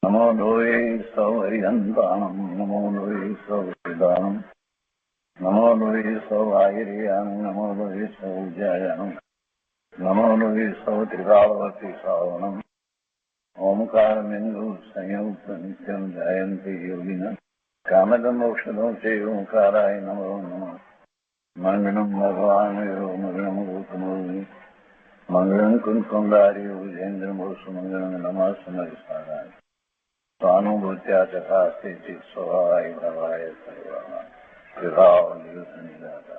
नमो लोये सौहरिहन्ताणं नमो लोये सौहृदानं नमो लोये सौभागिर्यानं नमो लोये सौज्यायानं नमो लोये सौत्रिकावती सावनम् ओंकारमिन्दु संयुक्त नित्यं ध्यायन्ति योगिनः कामदमोक्षदं चैवोंकाराय नमो नमः मङ्गलं भगवान् मङ्गलं गौतमोऽग्नि मङ्गलं कुञ्कुण्डारि विजेन्द्रमोसुमङ्गलं नमः समयसाराय स्वानुभूत्या चकास्ते स्वभावाय भवाय सर्वाः विभावनिदाता।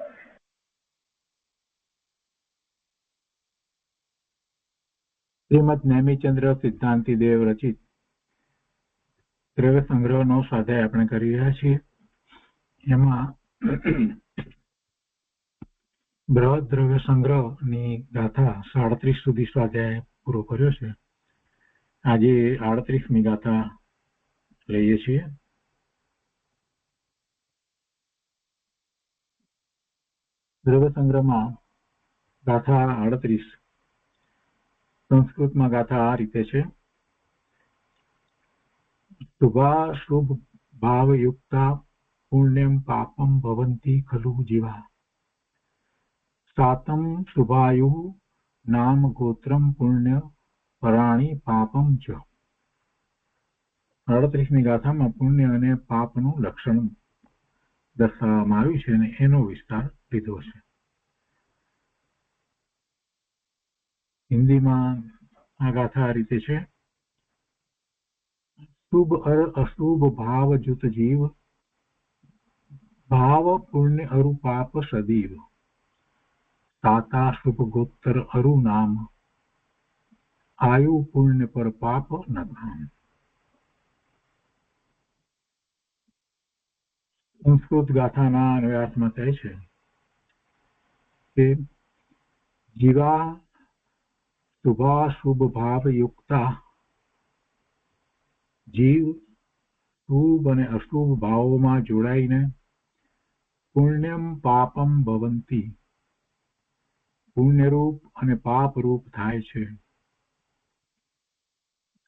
શ્રીમદ નેમિચંદ્ર સિદ્ધાંતિ દેવ રચિત દ્રવ્ય સંગ્રહનો સ્વાધ્યાય આપણે કરી રહ્યા છીએ. એમાં બૃહદ દ્રવ્ય સંગ્રહની ગાથા 37 સુધી સ્વાધ્યાય પૂરો કર્યો છે. આજે 38મી ગાથા લઈએ છીએ. દ્રવ્ય સંગ્રહમાં ગાથા 38 સંસ્કૃતમાં ગાથા આ રીતે છે. શુભાશુભ ભાવયુક્તા પુણ્યમ પાપમ ભવંતિ ખલુ જીવા સાતમ શુભાયુ નામ ગોત્રમ પુણ્ય પરાણી પાપમ ચ. 38મી ગાથામાં પુણ્ય અને પાપનું લક્ષણ દર્શાવવામાં આવ્યું છે અને એનો વિસ્તાર લીધો છે. હિન્દીમાં આ ગાથા આ રીતે છે. શુભ અશુભ ભાવ જુત જીવ ભાવ પુણ્ય અરુ પાપ સદીવ સાતા શુભ ગોત્ર અરુ નામ આયુ પુણ્ય પર પાપ નકામ. સંસ્કૃત ગાથાના અન્વયાર્થમાં કહે છે કે જીવા શુભાશુભ ભાવ યુક્તા જીવ શુભ અને અશુભ ભાવોમાં જોડાઈને પુણ્યમ પાપમ ભવંતિ પુણ્યરૂપ અને પાપરૂપ થાય છે.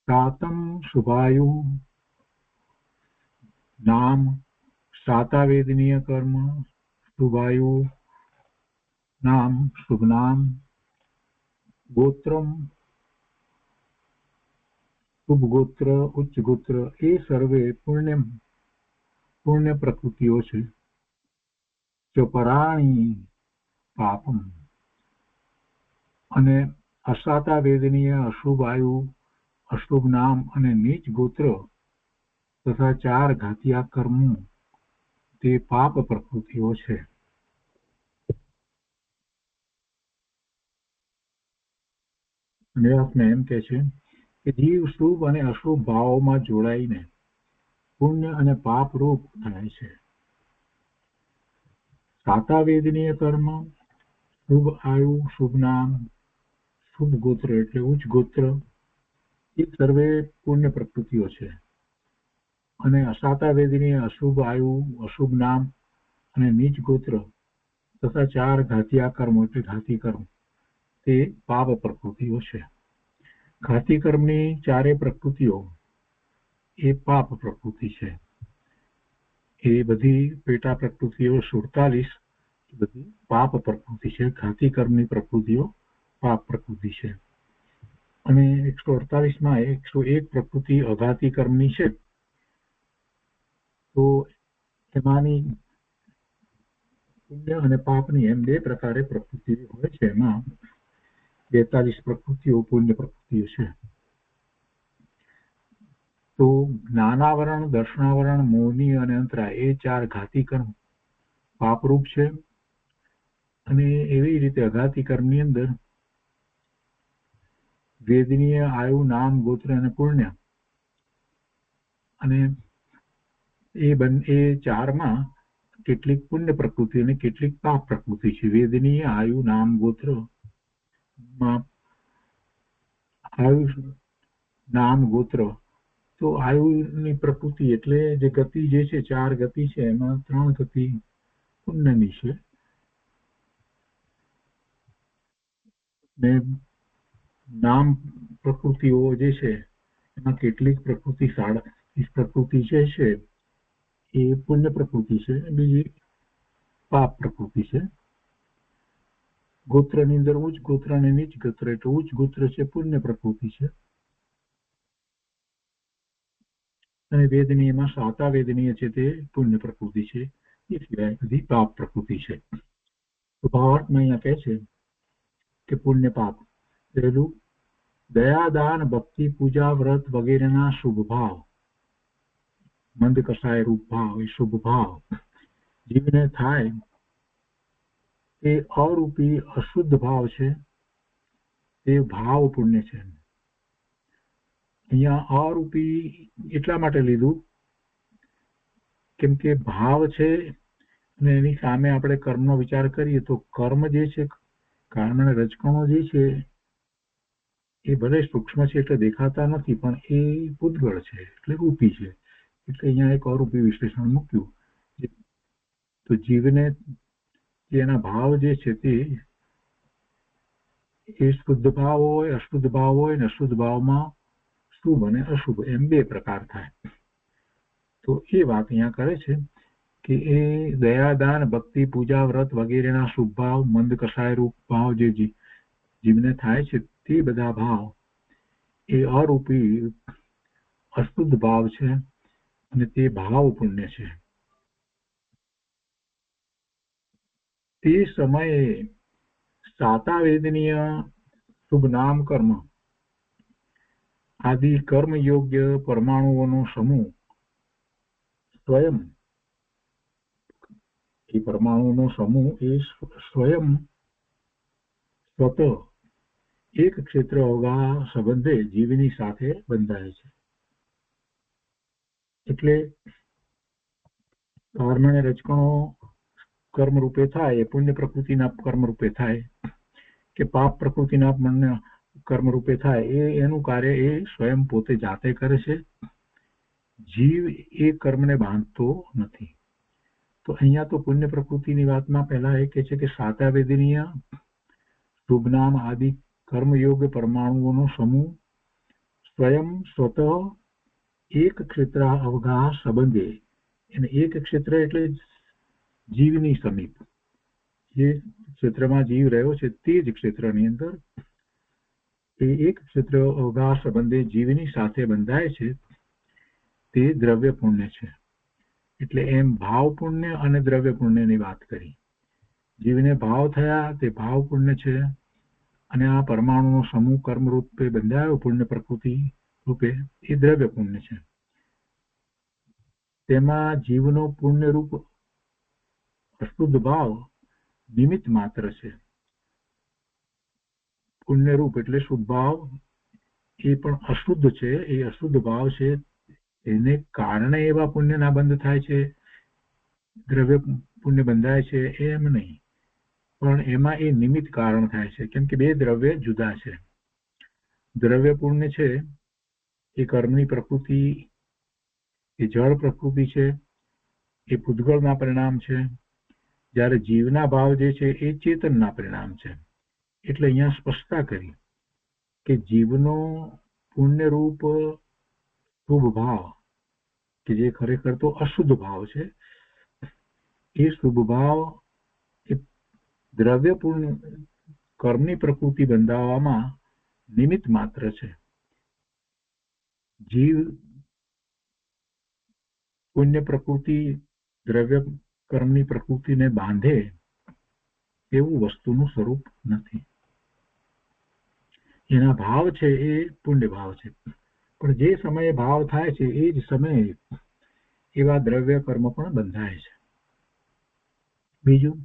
સાતમ શુભાયુ નામ સાતાવેદનીય કર્મ શુભાયુ નામ શુભ નામ ગોત્રમ શુભ ગોત્ર ઉચ્ચ ગોત્ર એ સર્વે પુણ્ય પ્રકૃતિઓ છે. જો પરાણી પાપમ અને અસાતા વેદનીય અશુભ આયુ અશુભ નામ અને નીચ ગોત્ર તથા 4 ઘાતિયા કર્મો તે પાપ પ્રકૃતિઓ છે. એમ કે છે કે જીવ શુભ અને અશુભ ભાવોમાં જોડાઈને પુણ્ય અને પાપ રૂપ થાય છે. સાતા વેદનીય કર્મ શુભ આયુ શુભ નામ શુભ ગોત્ર એટલે ઉચ્ચ ગોત્ર એ સર્વે પુણ્ય પ્રકૃતિઓ છે. અને અસાતા વેદનીય અશુભ આયુ અશુભ નામ અને નીચ ગોત્ર તથા 4 ઘાતિયા કર્મો એટલે ઘાતી કર્મ તે પાપ પ્રકૃતિઓ છે. ઘાતી કર્મની 4 પ્રકૃતિઓ એ પાપ પ્રકૃતિ છે. એ બધી પેટા પ્રકૃતિઓ 47 બધી પાપ પ્રકૃતિ છે. ઘાતી કર્મની પ્રકૃતિઓ પાપ પ્રકૃતિ છે. અને 148માં 101 પ્રકૃતિ અઘાતી કર્મની છે. તો એમાંની પુણ્ય અને પાપની એમ 2 પ્રકારે પ્રકૃતિ હોય છે. એમાં 42 પ્રકૃતિઓ પુણ્ય પ્રકૃતિઓ છે. તો જ્ઞાનાવરણ દર્શનાવરણ મોહની અને અંતરા એ 4 ઘાતી કર્મ પાપરૂપ છે. અને એવી રીતે અઘાતી કર્મની અંદર વેદનીય આયુ નામ ગોત્ર અને પુણ્ય અને એ 4માં કેટલીક પુણ્ય પ્રકૃતિ અને કેટલીક પાપ પ્રકૃતિ છે. વેદનીય આયુ નામ ગોત્ર માં આયુ નામ ગોત્ર તો આયુની પ્રકૃતિ એટલે જે ગતિ જે છે 4 ગતિ છે એમાં 3 ગતિ પુણ્યની છે. ને નામ પ્રકૃતિઓ જે છે એમાં કેટલીક પ્રકૃતિ 37 પ્રકૃતિ જે છે એ પુણ્ય પ્રકૃતિ છે, બીજી પાપ પ્રકૃતિ છે. ગોત્રની અંદર ઉચ્ચ ગોત્ર અને નીચ ગોત્ર, એટલે ઉચ્ચ ગોત્ર છે પુણ્ય પ્રકૃતિ છે, અને વેદનીયમાં સાતા વેદનીય છે તે પુણ્ય પ્રકૃતિ છે, એ સિવાય બધી પાપ પ્રકૃતિ છે. તો ભાવાર્થમાં અહીંયા કહે છે કે પુણ્ય પાપ પહેલું દયા દાન ભક્તિ પૂજા વ્રત વગેરેના શુભ ભાવ, મંદ કસાય રૂપ ભાવ, એ શુભ ભાવ જીવને થાય તે અરૂપી અશુદ્ધ ભાવ છે, તે ભાવ પુણ્ય છે. અહીંયા અરૂપી એટલા માટે લીધું કેમ કે ભાવ છે અને એની સામે આપણે કર્મનો વિચાર કરીએ તો કર્મ જે છે, કર્મ અને રજકણો જે છે એ ભલે સૂક્ષ્મ છે એટલે દેખાતા નથી, પણ એ પૂતગળ છે એટલે રૂપી છે, એટલે અહીંયા એક અરૂપી વિશ્લેષણ મૂક્યું. તો જીવને એના ભાવ જે છે તે એ શુદ્ધ ભાવ હોય, અશુદ્ધ ભાવ હોય, અને અશુદ્ધ ભાવમાં શુભ અને અશુભ એમ બે પ્રકાર થાય. તો એ વાત અહીંયા કરે છે કે એ દયાદાન ભક્તિ પૂજા વ્રત વગેરેના શુભ ભાવ, મંદ કસાય રૂપ ભાવ જે જીવને થાય છે તે બધા ભાવ એ અરૂપી અશુદ્ધ ભાવ છે, અને તે ભાવ પુણ્ય છે. તે સમયે સાતા વેદનીય શુભ નામ કર્મ આદિ કર્મ યોગ્ય પરમાણુઓનો સમૂહ સ્વયં, એ પરમાણુનો સમૂહ એ સ્વયં સ્વત એક ક્ષેત્ર અવગા સંબંધે જીવની સાથે બંધાય છે. એટલે કર્મ અને રજકણો કર્મ રૂપે થાય એ પુણ્ય પ્રકૃતિના કર્મ રૂપે થાય કે પાપ પ્રકૃતિના કર્મ રૂપે થાય, એનું કાર્ય એ સ્વયં પોતે જાતે કરે છે, જીવ એ કર્મને બાંધતો નથી. તો અહીંયા તો પુણ્ય પ્રકૃતિની વાતમાં પહેલા એ કહે છે કે સાતા વેદનીય શુભ નામ આદિ કર્મયોગ પરમાણુઓનો સમૂહ સ્વયં સ્વતઃ એક ક્ષેત્ર અવગા સંબંધે, અને એક ક્ષેત્ર એટલે જીવની સમીપ, જે ક્ષેત્રમાં જીવ રહ્યો છે તે જ ક્ષેત્રની અંદર એ એક ક્ષેત્ર અવગા સંબંધે જીવની સાથે બંધાય છે, તે દ્રવ્ય પુણ્ય છે. એટલે એમ ભાવ પુણ્ય અને દ્રવ્ય પુણ્યની વાત કરી. જીવને ભાવ થયા તે ભાવ પુણ્ય છે, અને આ પરમાણુનો સમૂહ કર્મ રૂપે બંધાયો પુણ્ય પ્રકૃતિ રૂપે એ દ્રવ્ય પુણ્ય છે. તેમાં જીવનો પુણ્ય રૂપ અશુદ્ધ ભાવ નિમિત્ત માત્ર છે. પુણ્ય રૂપ એટલે શુદ્ધ ભાવ એ પણ અશુદ્ધ છે, એ અશુદ્ધ ભાવ છે, એને કારણે એવા પુણ્યના બંધ થાય છે, દ્રવ્ય પુણ્ય બંધાય છે એમ નહીં, પણ એમાં એ નિમિત્ત કારણ થાય છે, કેમ કે બે દ્રવ્ય જુદા છે. દ્રવ્ય પુણ્ય છે એ કર્મની પ્રકૃતિ, એ જળ પ્રકૃતિ છે, એ પૂતગળના પરિણામ છે, જ્યારે જીવના ભાવ જે છે એ ચેતનના પરિણામ છે. એટલે અહીંયા સ્પષ્ટતા કરી કે જીવનો પુણ્ય રૂપ શુભ ભાવ કે જે ખરેખર તો અશુદ્ધ ભાવ છે, એ શુભ ભાવ એ દ્રવ્ય પુણ્ય કર્મની પ્રકૃતિ બંધાવવામાં નિમિત્ત માત્ર છે. જીવ પુણ્ય પ્રકૃતિ દ્રવ્ય કર્મની પ્રકૃતિને બાંધે એવું વસ્તુનું સ્વરૂપ નથી. એના ભાવ છે એ પુણ્ય ભાવ છે, પણ જે સમયે ભાવ થાય છે એ જ સમયે એવા દ્રવ્ય કર્મ પણ બંધાય છે. બીજું,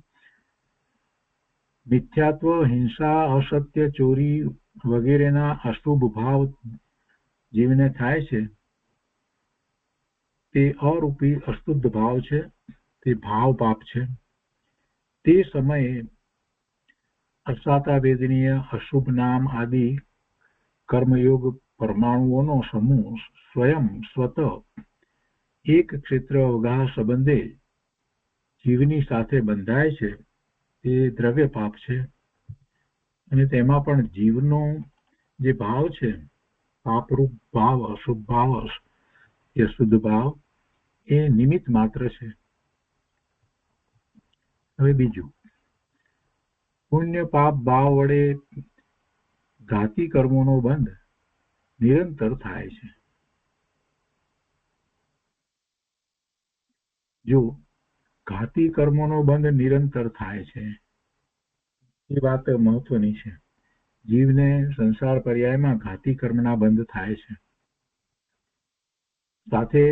મિથ્યાત્વ, હિંસા, અસત્ય, ચોરી વગેરેના અશુભ ભાવ જીવને થાય છે, તે અરૂપી અશુદ્ધ ભાવ છે, તે ભાવ પાપ છે. તે સમયે અસાતા વેદનીય અશુભ નામ આદિ કર્મયોગ પરમાણુઓનો સમૂહ સ્વયં સ્વતઃ એક ક્ષેત્ર અવગા સંબંધે જીવની સાથે બંધાય છે, તે દ્રવ્ય પાપ છે. અને તેમાં પણ જીવનો જે ભાવ છે પાપરૂપ ભાવ, અશુભ ભાવ, એ શુદ્ધ ભાવ એ નિમિત્ત માત્ર છે. હવે બીજું, પુણ્ય પાપ ભાવ વડે ઘાતી કર્મોનો બંધ નિરંતર થાય છે. જો ઘાતી કર્મોનો બંધ નિરંતર થાય છે, એ વાત મહત્વની છે. જીવને સંસાર પર્યાયમાં ઘાતી કર્મના બંધ થાય છે. સાથે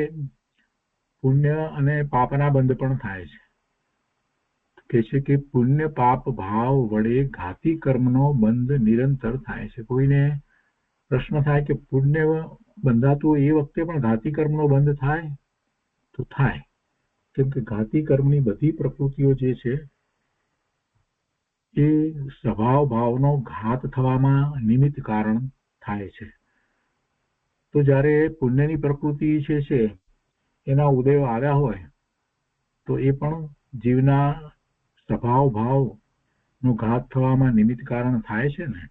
પુણ્ય અને પાપના બંધ પણ થાય છે. કે છે કે પુણ્ય પાપ ભાવ વડે ઘાતી કર્મનો બંધ નિરંતર થાય છે. કોઈને પ્રશ્ન થાય કે પુણ્ય બંધાતું એ વખતે પણ ઘાતી કર્મનો બંધ થાય? તો થાય, કેમ કે ઘાતી કર્મની બધી પ્રકૃતિઓ જે છે એ સ્વભાવ ભાવનો ઘાત થવામાં નિમિત્ત કારણ થાય છે. તો જ્યારે પુણ્યની પ્રકૃતિ છે એના ઉદયો આવ્યા હોય તો એ પણ જીવના સ્વભાવ ભાવનો ઘાત થવામાં નિમિત્ત કારણ થાય છે ને.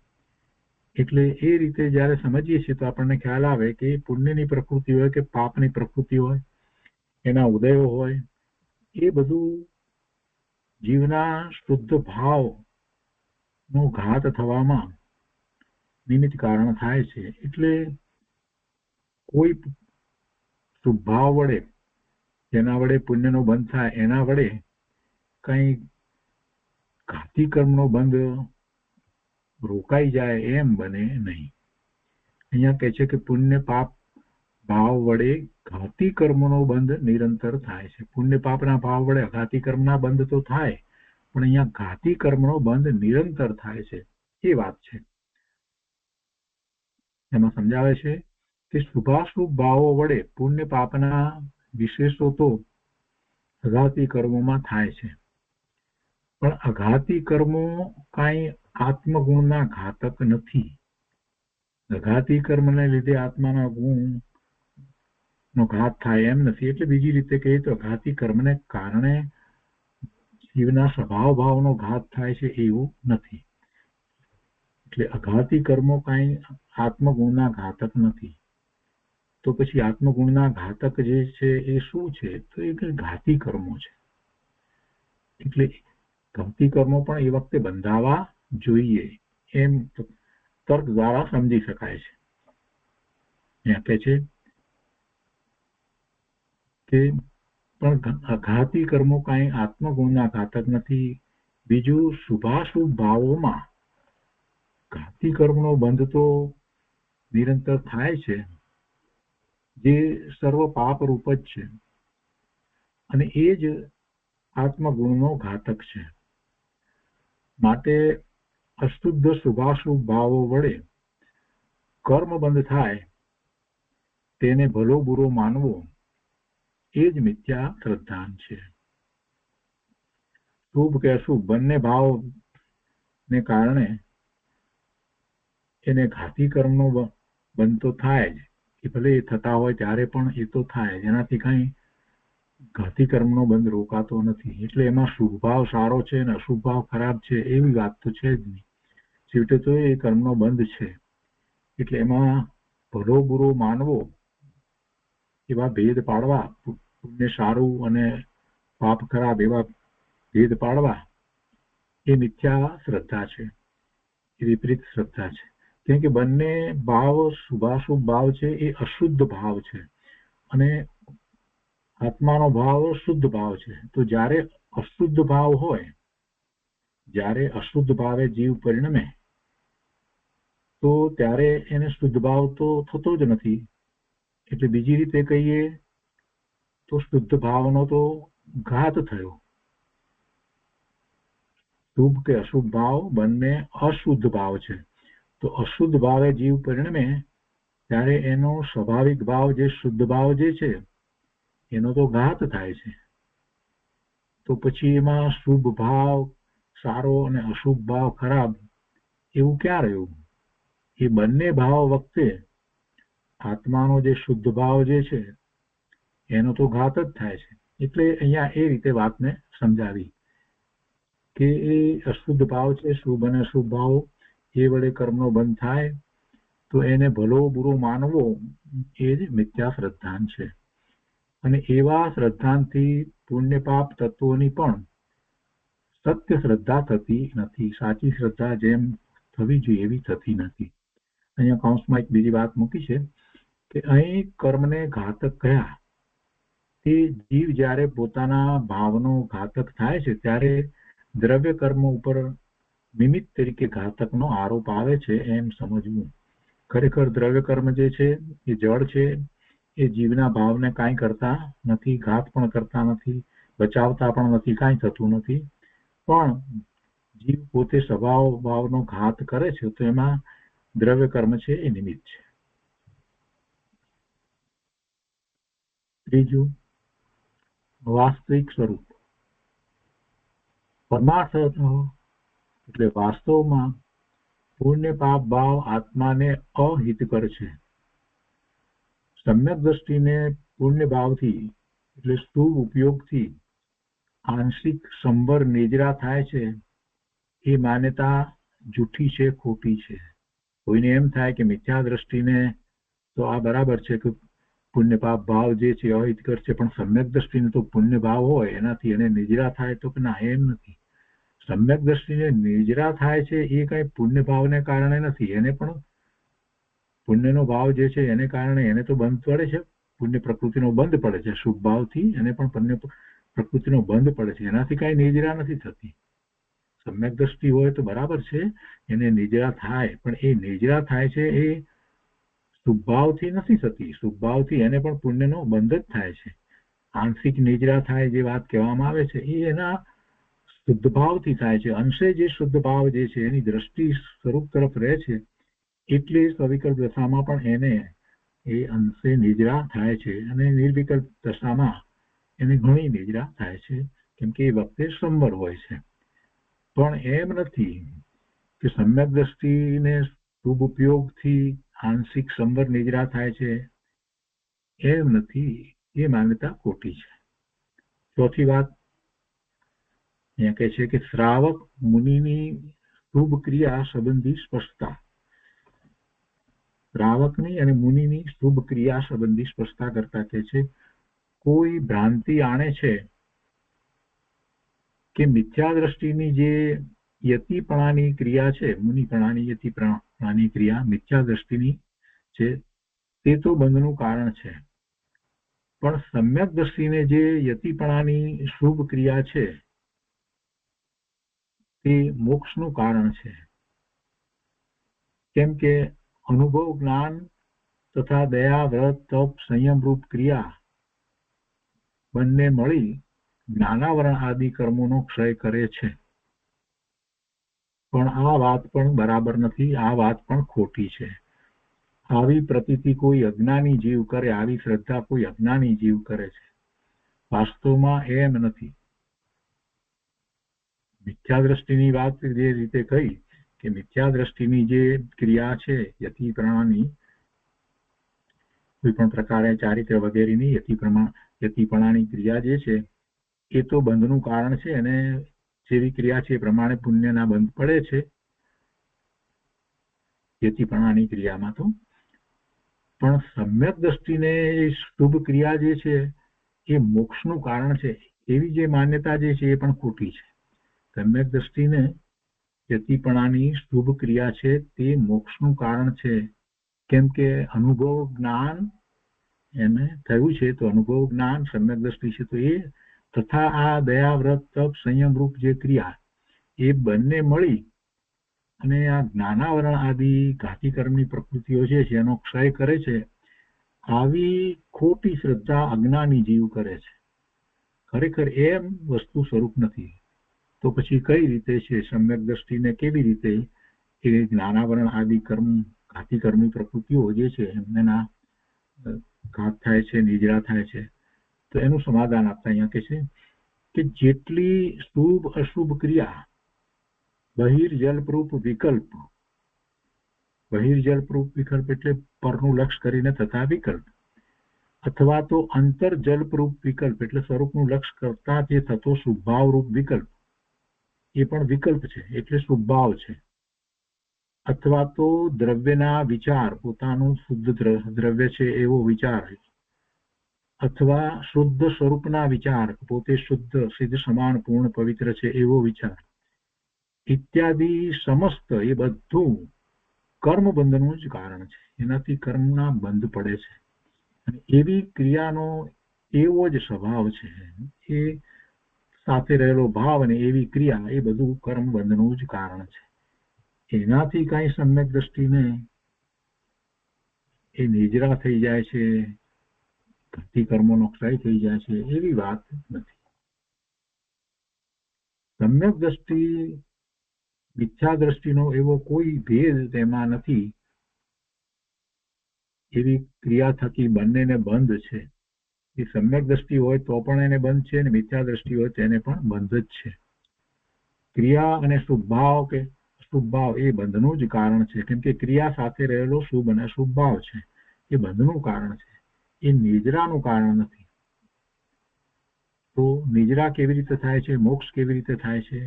એટલે એ રીતે જ્યારે સમજીએ છીએ તો આપણને ખ્યાલ આવે કે પુણ્યની પ્રકૃતિ હોય કે પાપની પ્રકૃતિ હોય, એના ઉદયો હોય, એ બધું જીવના શુદ્ધ ભાવનો ઘાત થવામાં નિમિત્ત કારણ થાય છે. એટલે કોઈ શુભ ભાવ વડે, જેના વડે પુણ્યનો બંધ થાય, એના વડે કઈ ઘાતી કર્મનો બંધ રોકાઈ જાય એમ બને નહીં. અહીંયા કહે છે કે પુણ્ય પાપ ભાવ વડે ઘાતી કર્મનો બંધ નિરંતર થાય છે. પુણ્ય પાપના ભાવ વડે ઘાતી કર્મના બંધ તો થાય, પણ અહીંયા ઘાતી કર્મનો બંધ નિરંતર થાય છે, એ વાત છે. એમાં સમજાવે છે કે શુભાશુભ ભાવો વડે પુણ્ય પાપના વિશેષો તો અઘાતી કર્મોમાં થાય છે, પણ અઘાતી કર્મો કાંઈ આત્મગુણના ઘાતક નથી. અઘાતી કર્મને લીધે આત્માના ગુણનો ઘાત થાય એમ નથી. એટલે બીજી રીતે કહીએ તો અઘાતી કર્મને કારણે જીવના સ્વભાવ ભાવનો ઘાત થાય છે એવું નથી. એટલે અઘાતી કર્મો કાંઈ આત્મગુણના ઘાતક નથી. તો પછી આત્મગુણના ઘાતક જે છે એ શું છે? તો એ ઘાતી કર્મો છે. એટલે ઘાતી કર્મો પણ એ વખતે બંધાવા જોઈએ એમ તર્ક દ્વારા સમજી શકાય છે. અહીંયા કહે છે કે પણ અઘાતી કર્મો કાંઈ આત્મગુણના ઘાતક નથી. બીજું, શુભાશુભ ભાવોમાં ઘાતી કર્મનો બંધ તો નિરંતર થાય છે, જે સર્વ પાપ રૂપ જ છે, અને એ જ આત્મગુણનો ઘાતક છે. માટે અશુદ્ધ શુભાશુભ ભાવો વડે કર્મ બંધ થાય તેને ભલો બુરો માનવો એ જ મિથ્યા શ્રદ્ધાન છે. શુભ કે અશુભ બંને ભાવને કારણે એને ઘાતી કર્મનો બંધ તો થાય જ. એ ભલે એ થતા હોય ત્યારે પણ એ તો થાય, એનાથી કઈ ઘાતી કર્મનો બંધ રોકાતો નથી. એટલે એમાં શુભ ભાવ સારો છે અને અશુભ ભાવ ખરાબ છે એવી વાત તો છે જ નહીં. છેવટે તો એ કર્મનો બંધ છે. એટલે એમાં ભલો બુરો માનવો, એવા ભેદ પાડવા, પુણ્ય સારું અને પાપ ખરાબ એવા ભેદ પાડવા, એ મિથ્યા શ્રદ્ધા છે, એ વિપરીત શ્રદ્ધા છે. કેમ કે બંને ભાવ, શુભાશુભ ભાવ છે એ અશુદ્ધ ભાવ છે અને આત્માનો ભાવ શુદ્ધ ભાવ છે. તો જ્યારે અશુદ્ધ ભાવ હોય, જ્યારે અશુદ્ધ ભાવે જીવ પરિણમે, તો ત્યારે એને શુદ્ધ ભાવ તો થતો જ નથી. એટલે બીજી રીતે કહીએ તો શુદ્ધ ભાવનો તો ઘાત થયો. શુભ કે અશુભ ભાવ બંને અશુદ્ધ ભાવ છે. તો અશુદ્ધ ભાવે જીવ પરિણમે ત્યારે એનો સ્વાભાવિક ભાવ જે શુદ્ધ ભાવ જે છે એનો તો ઘાત થાય છે. તો પછી એમાં શુભ ભાવ સારો અને અશુભ ભાવ ખરાબ એવું ક્યાં રહ્યું? એ બંને ભાવ વખતે આત્માનો જે શુદ્ધ ભાવ જે છે એનો તો ઘાત જ થાય છે. એટલે અહીંયા એ રીતે વાતને સમજાવી કે એ અશુદ્ધ ભાવ છે, શુભ અને અશુભ ભાવ એ વડે કર્મનો બંધ થાય તો એને ભલો બુરો માનવો એ જ મિથ્યા શ્રદ્ધાન છે. અને એવા શ્રદ્ધાનથી પુણ્ય પાપ તત્વોની પણ સત્ય શ્રદ્ધા થતી નથી. સાચી શ્રદ્ધા જેમ થવી જોઈએ એવી થતી નથી. અહીંયા કૌંસમાં એક બીજી વાત મૂકી છે કે અહીં કર્મને ઘાતક કયા તે જીવ જ્યારે પોતાના ભાવનો ઘાતક થાય છે ત્યારે દ્રવ્ય કર્મ ઉપર નિમિત્ત તરીકે ઘાતકનો આરોપ આવે છે એમ સમજવું. ખરેખર દ્રવ્ય કર્મ જે છે એ જળ છે, એ જીવના ભાવને કાંઈ કરતા નથી, ઘાત પણ કરતા નથી, બચાવતા પણ નથી, કાંઈ થતું નથી. પણ જીવ પોતે સ્વભાવ ભાવનો ઘાત કરે છે તો એમાં દ્રવ્ય કર્મ છે એ નિમિત્ત છે. ત્રીજું, વાસ્તવિક સ્વરૂપ. પરમાર્થ એટલે વાસ્તવમાં પુણ્ય પાપ ભાવ આત્માને અહિતકર છે. સમ્યક દ્રષ્ટિને પુણ્ય ભાવથી એટલે શુભ ઉપયોગથી આંશિક સંવર નેજરા થાય છે એ માન્યતા જૂઠી છે, ખોટી છે. કોઈને એમ થાય કે મિથ્યા દ્રષ્ટિને તો આ બરાબર છે કે પુણ્ય પાપ ભાવ જે છે અહિતકર છે, પણ સમ્યક દ્રષ્ટિને તો પુણ્ય ભાવ હોય એનાથી એને નિજરા થાય, તો કે ના, એમ નથી. સમ્યક દ્રષ્ટિને નિજરા થાય છે એ કઈ પુણ્ય ભાવને કારણે નથી. એને પણ પુણ્યનો ભાવ જે છે એને કારણે એને તો બંધ પડે છે, પુણ્ય પ્રકૃતિનો બંધ પડે છે. શુભ ભાવથી એને પણ પુણ્ય પ્રકૃતિનો બંધ પડે છે, એનાથી કઈ નિજરા નથી થતી. સમ્યક દ્રષ્ટિ હોય તો બરાબર છે, એને નિજરા થાય, પણ એ નિજરા થાય છે એ શુભભાવથી નથી થતી. શુભભાવથી એને પણ પુણ્યનો બંધ જ થાય છે. આંશિક નિજરા થાય જે વાત કહેવામાં આવે છે એ એના શુદ્ધ ભાવથી થાય છે. અંશે જે શુદ્ધ ભાવ જે છે એની દ્રષ્ટિ સ્વરૂપ તરફ રહે છે એટલે સવિકલ્પ દશામાં પણ એને એ અંશે નિજરા થાય છે, અને નિર્વિકલ્પ દશામાં એને ઘણી નિજરા થાય છે, કેમ કે એ વખતે સંવર હોય છે. પણ એમ નથી કે સમ્યક દ્રષ્ટિને શુભ ઉપયોગથી આંશિક સંવર નિજરા થાય છે, એમ નથી. એ માન્યતા ખોટી છે. ચોથી વાત અહીંયા કહે છે કે શ્રાવક મુનિની શુભ ક્રિયા સંબંધી સ્પષ્ટતા. શ્રાવકની અને મુનિની શુભ ક્રિયા સંબંધી સ્પષ્ટતા કરતા કહે છે કોઈ ભ્રાંતિ આણે છે કે મિથ્યા દ્રષ્ટિની જે યતિપણાની ક્રિયા છે, મુનિપણાની યતિપણાની ક્રિયા મિથ્યા દ્રષ્ટિની છે, તે તો બંધનું કારણ છે. પણ સમ્યક દ્રષ્ટિને જે યતિપણાની શુભ ક્રિયા છે તે મોક્ષનું કારણ છે. કેમ કે અનુભવ જ્ઞાન તથા દયા વ્રત તપ સંયમ રૂપ ક્રિયા બંને મળી જ્ઞાનાવરણ આદિ કર્મોનો ક્ષય કરે છે. પણ આ વાત પણ બરાબર નથી, આ વાત પણ ખોટી છે. આવી પ્રતીતિ કોઈ અજ્ઞાની જીવ કરે, આવી શ્રદ્ધા કોઈ અજ્ઞાની જીવ કરે છે. વાસ્તવમાં એમ નથી. મિથ્યા દ્રષ્ટિની વાત જે રીતે કહી કે મિથ્યા દ્રષ્ટિની જે ક્રિયા છે યતિપણાની, કોઈ પણ પ્રકારે ચારિત્ર વગેરેની યતિપણાની ક્રિયા જે છે એ તો બંધનું કારણ છે, અને જેવી ક્રિયા છે એ પ્રમાણે પુણ્યના બંધ પડે છે યતિપણાની ક્રિયામાં તો. પણ સમ્યક દ્રષ્ટિને શુભ ક્રિયા જે છે એ મોક્ષનું કારણ છે એવી જે માન્યતા જે છે એ પણ ખોટી છે. સમ્યક દ્રષ્ટિને યતિપણાની શુભ ક્રિયા છે તે મોક્ષનું કારણ છે, કેમ કે અનુભવ જ્ઞાન એને થયું છે, તો અનુભવ જ્ઞાન સમ્યક દ્રષ્ટિ છે તો એ તથા આ દયા વ્રત તપ સંયમ રૂપ જે ક્રિયા એ બંને મળી અને આ જ્ઞાનાવરણ આદિ ઘાતી કર્મની પ્રકૃતિઓ છે એનો ક્ષય કરે છે. આવી ખોટી શ્રદ્ધા અજ્ઞાની જીવ કરે છે. ખરેખર એમ વસ્તુ સ્વરૂપ નથી. તો પછી કઈ રીતે છે સમ્યક દ્રષ્ટિને કેવી રીતે એ જ્ઞાનાવરણ આદિ કર્મ ઘાતી કર્મની પ્રકૃતિઓ જે છે એમના ઘાત થાય છે, નિજરા થાય છે? તો એનું સમાધાન આપતા અહીંયા કહે છે કે જેટલી શુભ અશુભ ક્રિયા બહિર્જલપ્રૂપ વિકલ્પ, બહિર્જલપ્રૂપ વિકલ્પ એટલે પરનું લક્ષ કરીને થતા વિકલ્પ, અથવા તો અંતરજલપ્રૂપ વિકલ્પ એટલે સ્વરૂપનું લક્ષ કરતા જે થતો શુભભાવ રૂપ વિકલ્પ, એ પણ વિકલ્પ છે એટલે શુભભાવ છે. અથવા તો દ્રવ્યના વિચાર, પોતાનું શુદ્ધ દ્રવ્ય છે એવો વિચાર, અથવા શુદ્ધ સ્વરૂપના વિચાર, પોતે શુદ્ધ સિદ્ધ સમાન પૂર્ણ પવિત્ર છે એવો વિચાર ઇત્યાદિ સમસ્ત એ બધું કર્મ બંધનું જ કારણ છે. એનાથી કર્મના બંધ પડે છે. અને એવી ક્રિયાનો એવો જ સ્વભાવ છે, એ સાથે રહેલો ભાવ અને એવી ક્રિયા એ બધું કર્મ બંધનું જ કારણ છે. એનાથી કઈ સમ્યક દ્રષ્ટિને એ નિજરા થઈ જાય છે, ભક્તિ કર્મોનો ક્ષય થઈ જાય છે, એવી વાત નથી. સમ્યક દ્રષ્ટિ મિથ્યા દ્રષ્ટિનો એવો કોઈ ભેદ તેમાં નથી. એવી ક્રિયા થકી બંનેને બંધ છે. એ સમ્યક દ્રષ્ટિ હોય તો પણ એને બંધ છે, અને મિથ્યા દ્રષ્ટિ હોય તેને પણ બંધ જ છે. ક્રિયા અને શુભ ભાવ કે અશુભ ભાવ એ બંધનું જ કારણ છે. કેમ કે ક્રિયા સાથે રહેલો શુભ અને અશુભ ભાવ છે, એ બંધનું કારણ છે, એ નિજરાનું કારણ નથી. તો નિજરા કેવી રીતે થાય છે, મોક્ષ કેવી રીતે થાય છે,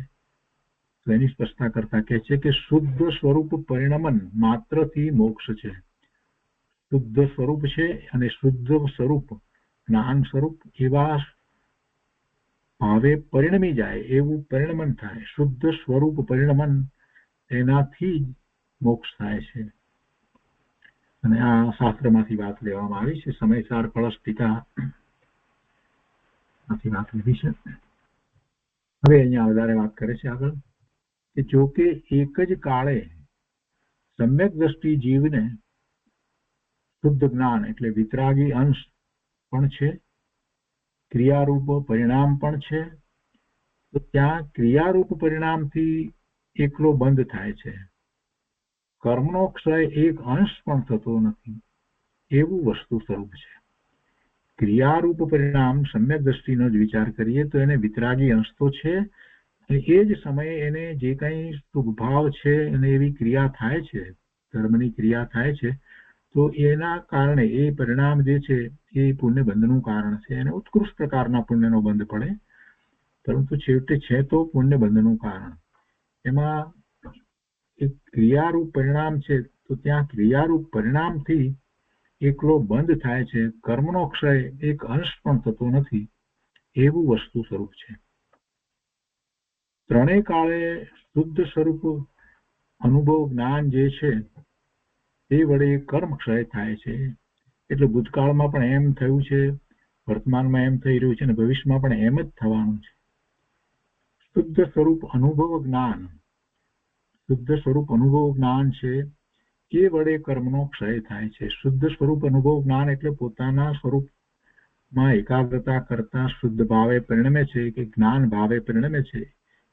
તો એની સ્પષ્ટતા કરતા કહે છે કે શુદ્ધ સ્વરૂપ પરિણમન માત્રથી મોક્ષ છે. શુદ્ધ સ્વરૂપ છે અને શુદ્ધ સ્વરૂપ જ્ઞાન સ્વરૂપ એવા ભાવે પરિણમી જાય એવું પરિણમન થાય. શુદ્ધ સ્વરૂપ પરિણમન એનાથી જ મોક્ષ થાય છે. અને આ શાસ્ત્રમાંથી વાત લેવામાં આવી છે. સમયસાર કળશ ટીકા માંથી વાત લીધી છે. હવે અહીંયા વધારે વાત કરે છે આગળ કે જો કે એક જ કાળે સમ્યક દ્રષ્ટિ જીવને શુદ્ધ જ્ઞાન એટલે વિતરાગી અંશ પણ છે, ક્રિયારૂપ પરિણામ પણ છે. તો ત્યાં ક્રિયારૂપ પરિણામથી એકલો બંધ થાય છે. કર્મનો ક્ષય એક અંશ પણ થતો નથી એવું વસ્તુ સ્વરૂપ છે. ક્રિયારૂપ પરિણામ સમ્યક દ્રષ્ટિનો જ વિચાર કરીએ તો એને વિતરાગી અંશ તો છે, અને એ જ સમયે એને જે કંઈ શુભ ભાવ છે અને એવી ક્રિયા થાય છે, ધર્મની ક્રિયા થાય છે, તો એના કારણે એ પરિણામ જે છે એ પુણ્ય બંધનું કારણ છે. એને ઉત્કૃષ્ટ પ્રકારના પુણ્યનો બંધ પડે, પરંતુ છેવટે છે તો પુણ્ય બંધનું કારણ. એમાં એક ક્રિયારૂપ પરિણામ છે, તો ત્યાં ક્રિયારૂપ પરિણામથી એકલો બંધ થાય છે. કર્મનો ક્ષય એક અંશ પણ થતો નથી એવું વસ્તુ સ્વરૂપ છે. ત્રણેય કાળે શુદ્ધ સ્વરૂપ અનુભવ જ્ઞાન જે છે એ વડે કર્મ ક્ષય થાય છે. એટલે ભૂતકાળમાં પણ એમ થયું છે, વર્તમાનમાં એમ થઈ રહ્યું છે, અને ભવિષ્યમાં પણ એમ જ થવાનું છે. શુદ્ધ સ્વરૂપ અનુભવ જ્ઞાન, શુદ્ધ સ્વરૂપ અનુભવ જ્ઞાન છે એ વડે કર્મનો ક્ષય થાય છે. શુદ્ધ સ્વરૂપ અનુભવ જ્ઞાન એટલે પોતાના સ્વરૂપમાં એકાગ્રતા કરતા શુદ્ધ ભાવે પરિણમે છે કે જ્ઞાન ભાવે પરિણમે છે,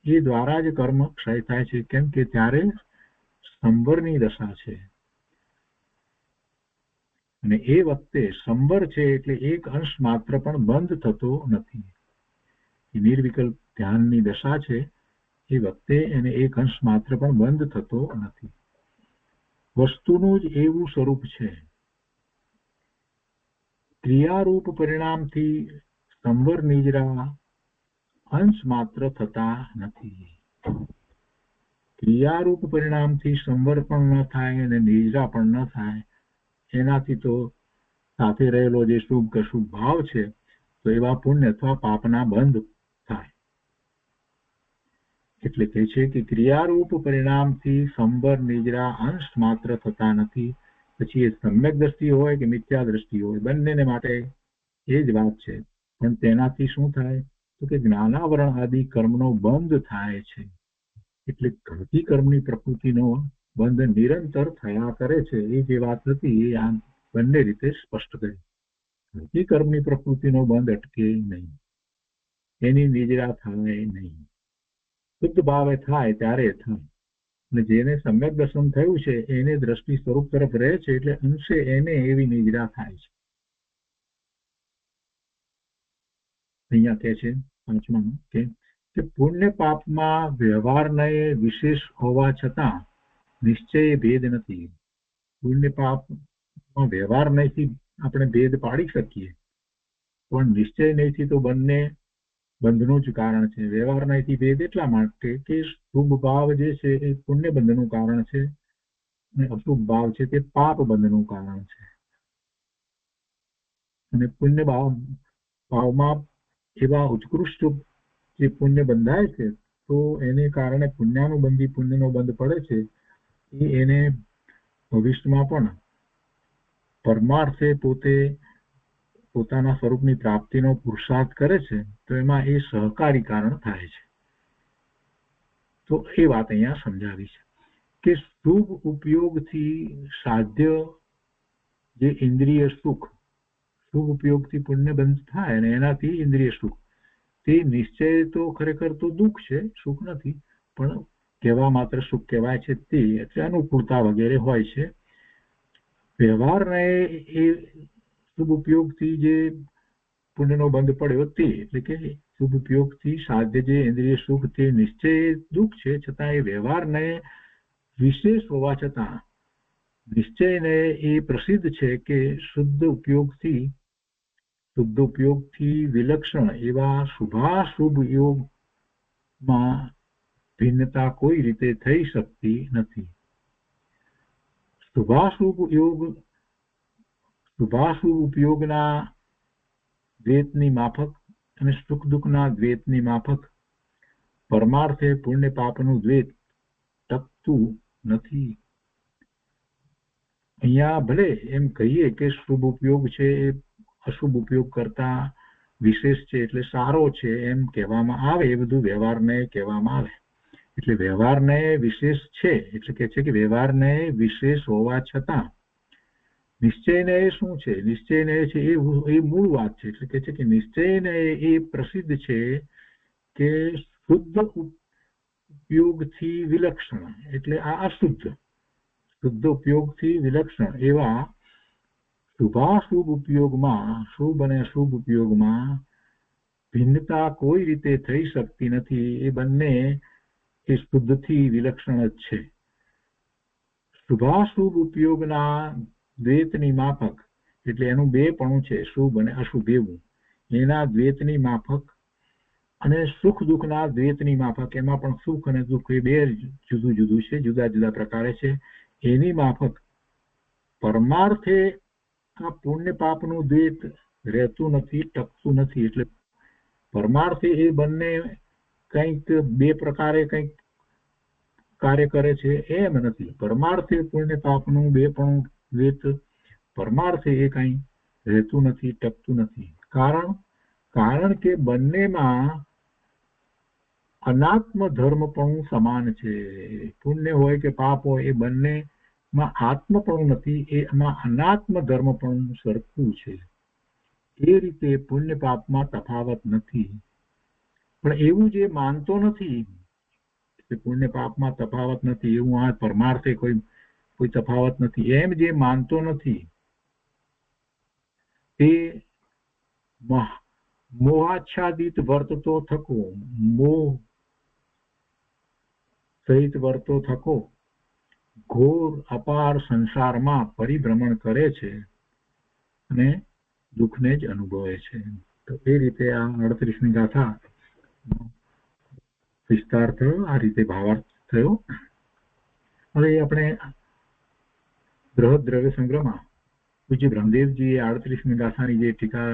એ દ્વારા જ કર્મ ક્ષય થાય છે. કેમ કે ત્યારે સંવરની દશા છે, અને એ વખતે સંવર છે એટલે એક અંશ માત્ર પણ બંધ થતો નથી. નિર્વિકલ્પ ધ્યાનની દશા છે એ વખતે એને એક અંશ માત્ર પણ બંધ થતો નથી. વસ્તુનું જ એવું સ્વરૂપ છે. ક્રિયારૂપ પરિણામથી સંવર નિજરા અંશ માત્ર થતા નથી. ક્રિયારૂપ પરિણામથી સંવર પણ ન થાય અને નિજરા પણ ન થાય. એનાથી તો સાથે રહેલો જે શુભ કે શુભ ભાવ છે, તો એવા પુણ્ય અથવા પાપના બંધ થાય. એટલે કહે છે કે ક્રિયારૂપ પરિણામથી સંવર નિજરા અંશ માત્ર થતા નથી. પછી એ સમ્યક દ્રષ્ટિ હોય કે મિથ્યા દ્રષ્ટિ હોય, બંનેને માટે એ જ વાત છે. પણ તેનાથી શું થાય તો કે જ્ઞાનાવરણ આદિ કર્મનો બંધ થાય છે. એટલે ઘટતી કર્મની પ્રકૃતિનો બંધ નિરંતર થયા કરે છે. એ જે વાત હતી એ આ બંને રીતે સ્પષ્ટ કરી. ઘટતી કર્મની પ્રકૃતિનો બંધ અટકે નહીં, એની નિજરા થાય નહીં. શુદ્ધ ભાવે થાય ત્યારે થાય, અને જેને સમ્યક દર્શન થયું છે એને દ્રષ્ટિ સ્વરૂપ તરફ રહે છે, એટલે અંશે એને એવી નિજરા થાય છે. અહીંયા કહે છે પાંચમાનું કે પુણ્ય પાપમાં વ્યવહારને વિશેષ હોવા છતાં નિશ્ચય ભેદ નથી. પુણ્ય પાપમાં વ્યવહાર નહીંથી આપણે ભેદ પાડી શકીએ, પણ નિશ્ચય નહીંથી તો બંને બંધનું જ કારણ છે. વ્યવહાર નહીંથી ભેદ એટલા માટે કે શુભ ભાવ જે છે એ પુણ્ય બંધનું કારણ છે, અને અશુભ ભાવ છે તે પાપ બંધનું કારણ છે. અને પુણ્ય ભાવમાં એવા ઉત્કૃષ્ટ જે પુણ્ય બંધાય છે તો એને કારણે પુણ્યનો બંધ પડે છે એને ભવિષ્યમાં પણ પરમાર્થે પોતાના સ્વરૂપની પ્રાપ્તિનો પુરુષાર્થ કરે છે તો એમાં એ સહકારી કારણ થાય છે. તો એ વાત અહીંયા સમજાવી છે કે શુભ ઉપયોગથી સાધ્ય જે ઇન્દ્રિય સુખ, શુભ ઉપયોગથી પુણ્ય બંધ થાય અને એનાથી ઇન્દ્રિય સુખ, તે નિશ્ચય તો ખરેખર તો દુઃખ છે, સુખ નથી, પણ કહેવા માત્ર સુખ કહેવાય છે તે એટલે અનુકૂળતા વગેરે હોય છે. વ્યવહારને એ શુભ ઉપયોગથી જે પુણ્યનો બંધ પડ્યો તે એટલે કે શુભ ઉપયોગથી સાધ્ય જે ઇન્દ્રિય સુખ તે નિશ્ચય દુઃખ છે, છતાં એ વ્યવહારને વિશેષ હોવા છતાં નિશ્ચયને એ પ્રસિદ્ધ છે કે શુદ્ધ ઉપયોગથી વિલક્ષણ એવા શુભાશુભ યોગમાં ભિન્નતા કોઈ રીતે થઈ શકતી નથી. શુભાશુભ ઉપયોગના દ્વૈતની માફક અને સુખ દુઃખના દ્વૈતની માફક પરમાર્થે પુણ્ય પાપનું દ્વૈત ટકતું નથી. અહીંયા ભલે એમ કહીએ કે શુભ ઉપયોગ છે એ અશુભ ઉપયોગ કરતા વિશેષ છે એટલે સારો છે એમ કહેવામાં આવે, એ બધું વ્યવહારને કહેવામાં આવે. એટલે વ્યવહારને વિશેષ છે એટલે કે છે કે વ્યવહારને વિશેષ હોવા છતાં નિશ્ચયને શું છે, નિશ્ચયને છે એ મૂળ વાત છે. એટલે કે છે કે નિશ્ચયને એ પ્રસિદ્ધ છે કે શુદ્ધ ઉપયોગથી વિલક્ષણ એટલે આ અશુદ્ધ, શુદ્ધ ઉપયોગથી વિલક્ષણ એવા શુભાશુભ ઉપયોગમાં, શુભ અને અશુભ ઉપયોગમાં ભિન્નતા કોઈ રીતે થઈ શકતી નથી. એ બંને એ શુદ્ધથી વિલક્ષણ જ છે. શુભાશુભ ઉપયોગના દ્વૈતની માફક એટલે એનું બેપણું છે, શુભ અને અશુભ એવું, એના દ્વૈતની માફક અને સુખ દુઃખના દ્વૈતની માફક, એમાં પણ સુખ અને દુઃખ એ બે જુદું જુદું છે, જુદા જુદા પ્રકારે છે. એની માફક પરમાર્થે આ પુણ્ય પાપનું દ્વૈત રહેતું નથી, ટકતું નથી. એટલે પરમાર્થે એ બંને કંઈક બે પ્રકારે કંઈક કાર્ય કરે છે એમ નથી. પરમાર્થે પુણ્ય પાપનું બેપણું દ્વૈત પરમાર્થે એ કંઈ રહેતું નથી, ટકતું નથી. કારણ કે બંનેમાં અનાત્મ ધર્મપણું સમાન છે. પુણ્ય હોય કે પાપ હોય એ બંનેમાં આત્મપણું નથી, એમાં અનાત્મ ધર્મપણું સરખું છે. એ રીતે પુણ્ય પાપમાં તફાવત નથી. પણ એવું જે માનતો નથી કે પુણ્ય પાપમાં તફાવત નથી, એવું આ પરમાર્થે કોઈ તફાવત નથી એમ જે માનતો નથી તે મોહાચ્છાદિત વર્તતો થકો, મોહ સહિત વર્તો થકો ઘોર અપાર સંસારમાં પરિભ્રમણ કરે છે અને દુઃખને જ અનુભવે છે. તો એ રીતે આ 38મી ગાથા વિસ્તાર થયો, આ રીતે ભાવાર્થ થયો. હવે આપણે બૃહદ દ્રવ્ય સંગ્રહમાં પૂજ્ય બ્રહ્મદેવજીએ 38મી ગાથાની જે ટીકા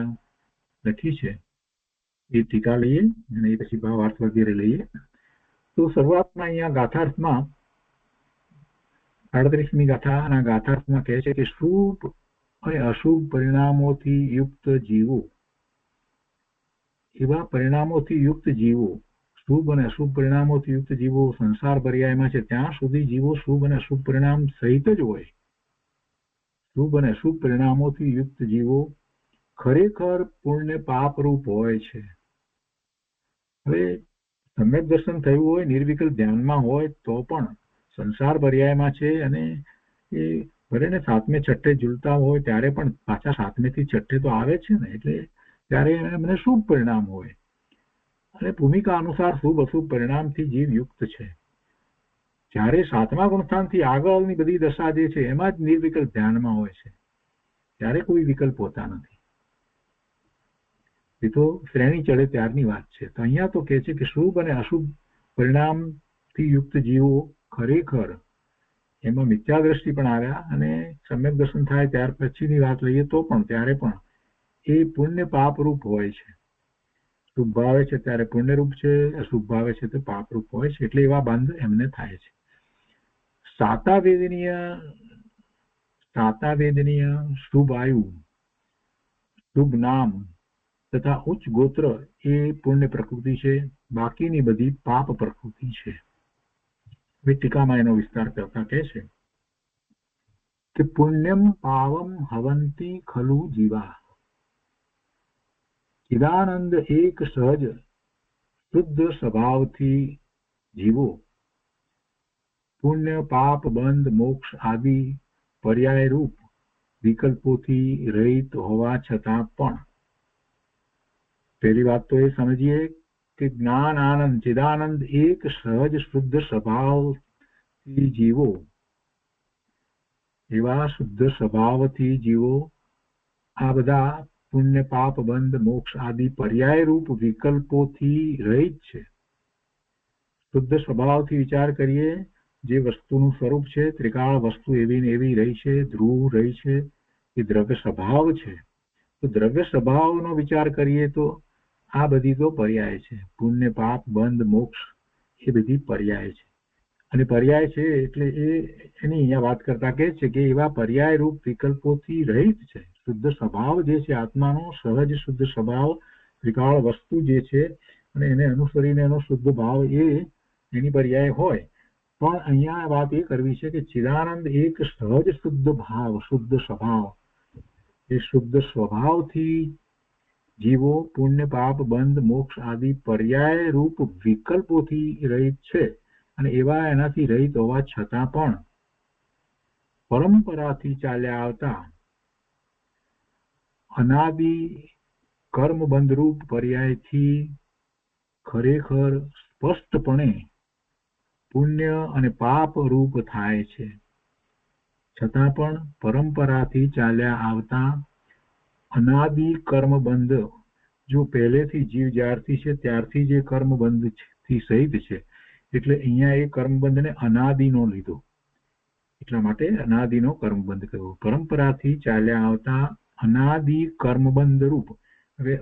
લખી છે એ ટીકા લઈએ અને એ પછી ભાવાર્થ વગેરે લઈએ. તો શરૂઆતમાં અહીંયા ગાથાર્થમાં 38મી ગાથાના ગાથાર્થમાં કહે છે કે શુભ અને અશુભ પરિણામોથી યુક્ત જીવો, એવા પરિણામોથી યુક્ત જીવો, શુભ અને અશુભ પરિણામોથી યુક્ત જીવો સંસાર પર્યાયમાં છે ત્યાં સુધી જીવો શુભ અને અશુભ પરિણામ સહિત જ હોય. શુભ અને અશુભ પરિણામોથી યુક્ત જીવો ખરેખર પુણ્ય પાપરૂપ હોય છે. હવે સમ્યક દર્શન થયું હોય, નિર્વિકલ્પ ધ્યાનમાં હોય તો પણ સંસાર પર્યાયમાં છે અને એ ભલે ને સાતમે છઠ્ઠે ઝૂલતા હોય ત્યારે પણ પાછા સાતમેથી છઠ્ઠે તો આવે છે ને, એટલે ત્યારે એમને શુભ પરિણામ હોય અને ભૂમિકા અનુસાર શુભ અશુભ પરિણામથી જીવ યુક્ત છે. જ્યારે સાતમા ગુણસ્થાનથી આગળની બધી દશા જે છે એમાં જ નિર્વિકલ્પ ધ્યાનમાં હોય છે, ત્યારે કોઈ વિકલ્પ હોતા નથી. એ તો શ્રેણી ચડે ત્યારની વાત છે. તો અહીંયા તો કહે છે કે શુભ અને અશુભ પરિણામથી યુક્ત જીવો ખરેખર એમાં મિથ્યા દ્રષ્ટિ પણ આવ્યા અને સમ્યક દર્શન થાય ત્યાર પછીની વાત લઈએ તો પણ ત્યારે પણ એ પુણ્ય પાપ રૂપ હોય છે. શુભ ભાવે છે ત્યારે પુણ્ય રૂપ છે, અશુભ ભાવે છે તો પાપ રૂપ હોય છે. એટલે એવા બંધ એમને થાય છે. સાતાવેદનીય શુભ આયુ, શુભ નામ તથા ઉચ્ચ ગોત્ર એ પુણ્ય પ્રકૃતિ છે. બાકીની બધી પાપ પ્રકૃતિ છે. ટીકામાં એનો વિસ્તાર કરતા કહે છે કે પુણ્યમ પાવમ હવંતી ખલુ જીવા, ચિદાનંદ એક સહજ શુદ્ધ સ્વભાવથી જીવો પુણ્ય પાપ બંધ મોક્ષ આદિ પર્યાય રૂપ વિકલ્પોથી રહિત હોવા છતાં પણ. પહેલી વાત તો એ સમજીએ કે જ્ઞાન આનંદ ચિદાનંદ એક સહજ શુદ્ધ સ્વભાવથી જીવો, એવા શુદ્ધ સ્વભાવથી જીવો આ બધા પુણ્ય પાપ બંધ મોક્ષ આદિ પર્યાય રૂપ વિકલ્પોથી રહિત છે. શુદ્ધ સ્વભાવથી વિચાર કરીએ, જે વસ્તુનું સ્વરૂપ છે ત્રિકાળ વસ્તુ એવી ને એવી રહી છે, ધ્રુવ રહી છે, એ દ્રવ્ય સ્વભાવ છે. તો દ્રવ્ય સ્વભાવનો વિચાર કરીએ તો આ બધી તો પર્યાય છે. પુણ્ય પાપ બંધ મોક્ષ એ બધી પર્યાય છે. અને પર્યાય છે એટલે એની અહીંયા વાત કરતા કહે છે કે એવા પર્યાય રૂપ વિકલ્પોથી રહિત છે. શુદ્ધ સ્વભાવ જે છે આત્માનો સહજ શુદ્ધ સ્વભાવ ત્રિકાળ વસ્તુ જે છે અને એને અનુસરીને એનો શુદ્ધ ભાવ એ એની પર્યાય હોય. પણ અહીંયા વાત એ કરવી છે કે ચિદાનંદ એક સહજ શુદ્ધ ભાવ શુદ્ધ સ્વભાવ, એ શુદ્ધ સ્વભાવથી જીવો પુણ્ય પાપ બંધ મોક્ષ આદિ પર્યાય રૂપ વિકલ્પોથી રહિત છે. અને એવા એનાથી રહિત હોવા છતાં પણ પરંપરાથી ચાલ્યા આવતા અનાદિ કર્મબંધ રૂપ પર્યાયથી ખરેખર સ્પષ્ટપણે પુણ્ય અને પાપ રૂપ થાય છે. છતાં પણ પરંપરાથી ચાલ્યા આવતા અનાદિ કર્મબંધ, જો પહેલેથી જીવ જ્યારથી છે ત્યારથી જે કર્મબંધ થી સહિત છે, એટલે અહીંયા એ કર્મબંધને અનાદિનો લીધો, એટલા માટે અનાદિનો કર્મબંધ કહ્યો. પરંપરાથી ચાલ્યા આવતા અનાદિ કર્મબંધ રૂપ. હવે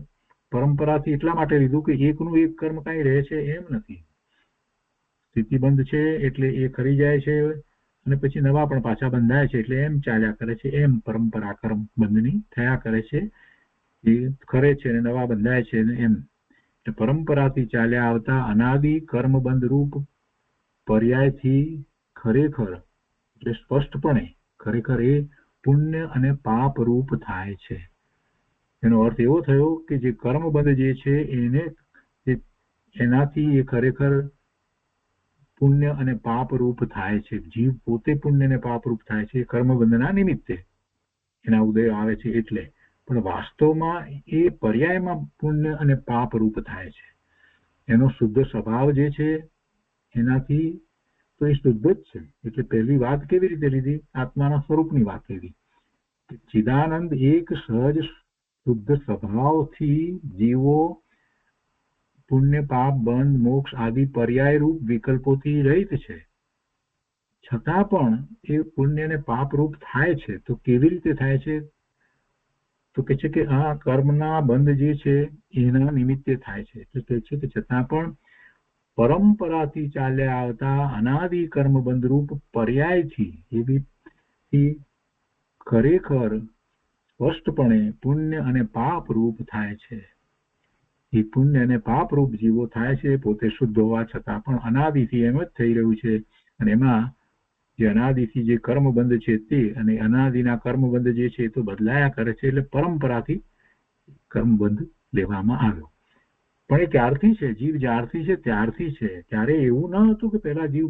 પરંપરાથી એટલા માટે લીધું કે એકનું એક કર્મ કઈ રહે છે એમ નથી. સ્થિતિબંધ છે એટલે એ ખરી જાય છે અને પછી નવા પણ પાછા બંધાય છે, એટલે એમ ચાલ્યા કરે છે. એમ પરંપરા કર્મ બંધની થયા કરે છે, એ ખરે છે અને નવા બંધાય છે. એમ પરંપરાથી ચાલ્યા આવતા અનાદિ કર્મબંધ રૂપ પર્યાયથી ખરેખર એટલે સ્પષ્ટપણે ખરેખર એ પુણ્ય અને પાપ રૂપ થાય છે. એનો અર્થ એવો થયો કે જે કર્મબંધ જે છે એનાથી એ ખરેખર પુણ્ય અને પાપ રૂપ થાય છે. જીવ પોતે પુણ્ય અને પાપ રૂપ થાય છે કર્મબંધના નિમિત્તે, એના ઉદય આવે છે એટલે. પણ વાસ્તવમાં એ પર્યાયમાં પુણ્ય અને પાપ રૂપ થાય છે. એનો શુદ્ધ સ્વભાવ જે છે એનાથી તો એ શુદ્ધ જ છે. એટલે પહેલી વાત કેવી રીતે લીધી? આત્માના સ્વરૂપની વાત લીધી. ચિદાનંદ એક સહજ શુદ્ધ સ્વભાવથી જીવો પુણ્ય પાપ બંધ મોક્ષ આદિ પર્યાય રૂપ વિકલ્પોથી રહિત છે. છતાં પણ એ પુણ્ય અને પાપ રૂપ થાય છે. તો કેવી રીતે થાય છે? તો કે છે કે આ કર્મના બંધ જે છે એના નિમિત્તે થાય છે. એટલે કે છે કે છતાં પણ પરંપરાથી ચાલ્યા આવતા અનાદિ કર્મ બંધ રૂપ પર્યાયથી એવી ખરેખર સ્પષ્ટપણે પુણ્ય અને પાપ રૂપ થાય છે. એ પુણ્ય અને પાપ રૂપ જીવો થાય છે પોતે શુદ્ધ હોવા છતાં પણ અનાદિથી એમ જ થઈ રહ્યું છે. અને એમાં જે અનાદિથી જે કર્મબંધ છે તે અને અનાદિના કર્મબંધ જે છે એ તો બદલાયા કરે છે. એટલે પરંપરાથી કર્મબંધ લેવામાં આવ્યો. પણ એ ક્યારથી છે? જીવ જ્યારથી છે ત્યારથી છે. ત્યારે એવું ન હતું કે પહેલા જીવ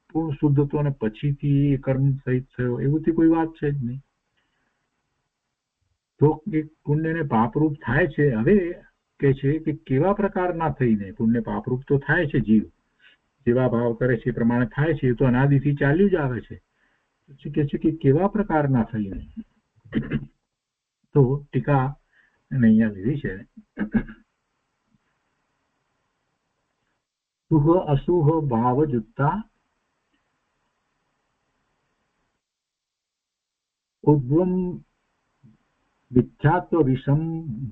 પૂર્ણ શુદ્ધ હતો અને પછીથી કર્મ સહિત થયો, એવી કોઈ વાત છે જ નહીં. તો એ પુણ્ય ને પાપરૂપ થાય છે. હવે કે છે કે કેવા પ્રકારના થઈને પુણ્ય પાપરૂપ તો થાય છે. જીવ જેવા ભાવ કરે છે એ પ્રમાણે થાય છે. એ તો અનાદિથી ચાલ્યું જ આવે છે. કે છે કે કેવા પ્રકારના થઈને, તો ટીકા અહીંયા લીધી છે. શુભ અશુભ ભાવ જુત્તા ઉદ્વમ મિથ્યાત્વ વિષમ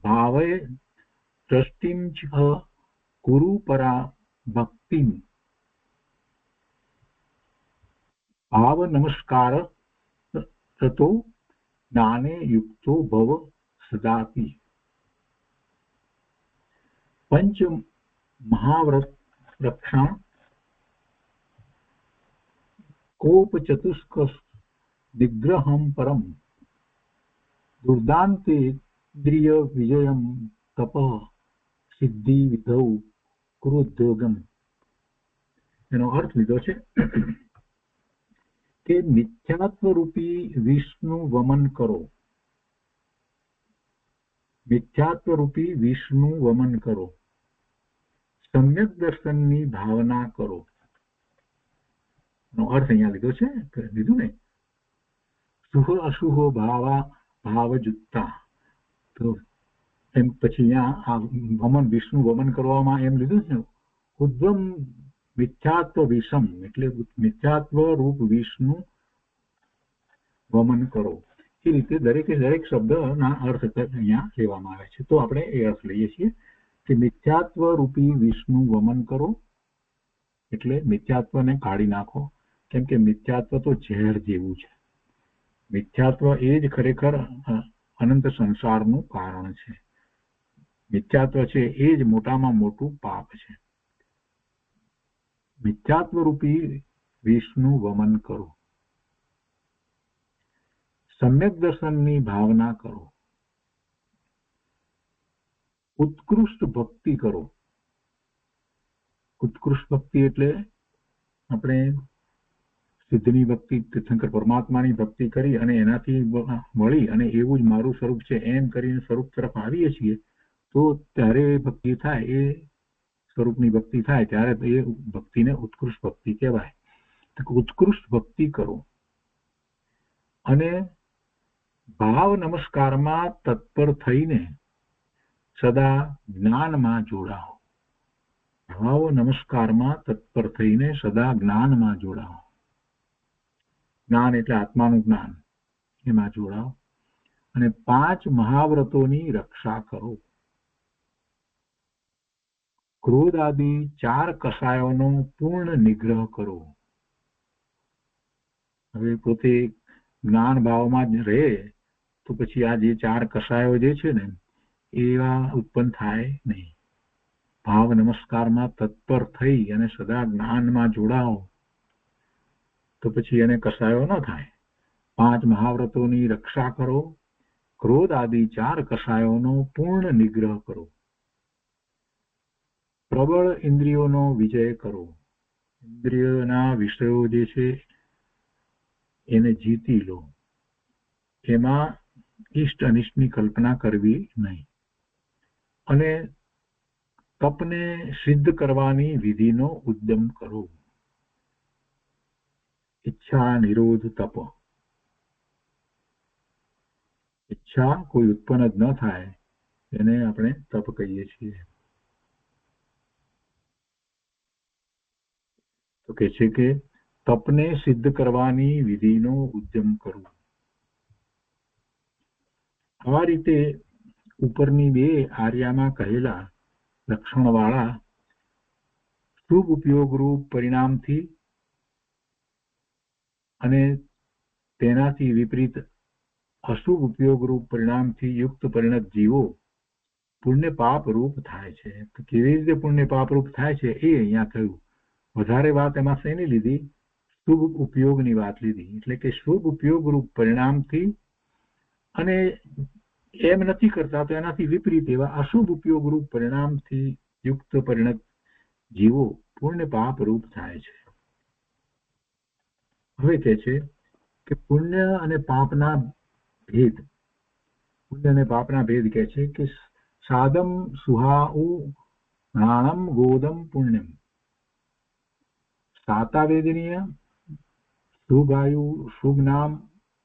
ભાવે દ્રષ્ટિમ ચ કુરુ પરા ભક્તિમ ભાવ નમસ્કાર તતો જ્ઞાને યુક્તો ભવ સદાપી. પંચ મહાવ્રત રક્ષણ કોપ ચતુષ્ક નિગ્રહમ પરમ દુર્દાંતેન્દ્રિય વિજયમ તપ સિદ્ધિ વિધૌ ક્રોધોગમ. એનો અર્થ લીધો છે કે મિથ્યાત્વ રૂપી વિષનું વમન કરો. મિથ્યાત્વ રૂપી વિષનું વમન કરો. સમ્યક દર્શનની ભાવના કરો. નો અર્થ અહીંયા લીધો છે, લીધું ને. શુભ અશુભ ભાવજુક્તા. તો એમ પછી અહીંયા વમન વિષ્ણુ વમન કરવામાં એમ લીધું છે. ઉદ્વમ મિથ્યાત્વ વિષમ એટલે મિથ્યાત્વ રૂપ વિષનું વમન કરો. એ રીતે દરેકે દરેક શબ્દના અર્થ અહીંયા લેવામાં આવે છે. તો આપણે એ અર્થ લઈએ છીએ કે મિથ્યાત્વ રૂપી વિષનું વમન કરો એટલે મિથ્યાત્વને કાઢી નાખો. કેમ કે મિથ્યાત્વ તો ઝેર જેવું છે. મિથ્યાત્વ એ જ ખરેખર અનંત સંસારનું કારણ છે. મિથ્યાત્વ છે એ જ મોટામાં મોટું પાપ છે. મિથ્યાત્વ રૂપી વિષનું વમન કરો. સમ્યક દર્શનની ભાવના કરો. ઉત્કૃષ્ટ ભક્તિ કરો. ઉત્કૃષ્ટ ભક્તિ એટલે આપણે સિદ્ધની ભક્તિ, તીર્થંકર પરમાત્માની ભક્તિ કરી અને એનાથી મળી અને એવું જ મારું સ્વરૂપ છે એમ કરીને સ્વરૂપ તરફ આવીએ છીએ તો ત્યારે એ ભક્તિ થાય, એ સ્વરૂપની ભક્તિ થાય ત્યારે એ ભક્તિને ઉત્કૃષ્ટ ભક્તિ કહેવાય. તો ઉત્કૃષ્ટ ભક્તિ કરો અને ભાવ નમસ્કારમાં તત્પર થઈને સદા જ્ઞાનમાં જોડાઓ. ભાવ નમસ્કારમાં તત્પર થઈને સદા જ્ઞાનમાં જોડાઓ. જ્ઞાન એટલે આત્માનું જ્ઞાન, એમાં જોડાઓ અને 5 મહાવ્રતોની રક્ષા કરો. ક્રોધ આદિ 4 કષાયોનો પૂર્ણ નિગ્રહ કરો. હવે પોતે જ્ઞાન ભાવમાં જ રહે તો પછી આ જે 4 કષાયો જે છે ને એવા ઉત્પન્ન થાય નહીં. ભાવ નમસ્કારમાં તત્પર થઈ અને સદા જ્ઞાનમાં જોડાઓ તો પછી એને કષાયો ન થાય. 5 મહાવ્રતોની રક્ષા કરો. ક્રોધ આદિ 4 કષાયોનો પૂર્ણ નિગ્રહ કરો. પ્રબળ ઇન્દ્રિયોનો વિજય કરો. ઇન્દ્રિયોના વિષયો જે છે એને જીતી લો. એમાં ઇષ્ટ અનિષ્ટની કલ્પના કરવી નહીં. અને તપને સિદ્ધ કરવાની વિધિનો ઉદ્યમ કરો. ઈચ્છા નિરોધ તપ. ઈચ્છા કોઈ ઉત્પન્ન જ ન થાય એને આપણે તપ કહીએ છીએ. તો કે છે કે તપને સિદ્ધ કરવાની વિધિનો ઉદ્યમ કરવો. આ રીતે ઉપરની 2 આર્યામાં કહેલા લક્ષણવાળા શુભ ઉપયોગરૂપ પરિણામથી અને તેનાથી વિપરીત અશુભ ઉપયોગરૂપ પરિણામથી યુક્ત પરિણત જીવો પુણ્ય પાપ રૂપ થાય છે. તો કેવી રીતે પુણ્ય પાપ રૂપ થાય છે એ અહીંયા થયું. વધારે વાત એમાં શેની લીધી? શુભ ઉપયોગની વાત લીધી. એટલે કે શુભ ઉપયોગરૂપ પરિણામથી અને એમ નથી કરતા તો એનાથી વિપરીત એવા અશુભ ઉપયોગરૂપ પરિણામથી યુક્ત પરિણત જીવો પુણ્ય પાપ રૂપ થાય છે. હવે કહે છે કે પુણ્ય અને પાપના ભેદ. પુણ્ય અને પાપના ભેદ કહે છે કે સાદમ સુહાઉ જ્ઞાનમ ગોદમ પુણ્યમ. સાતાવેદનીય, શુભ આયુ, શુભ નામ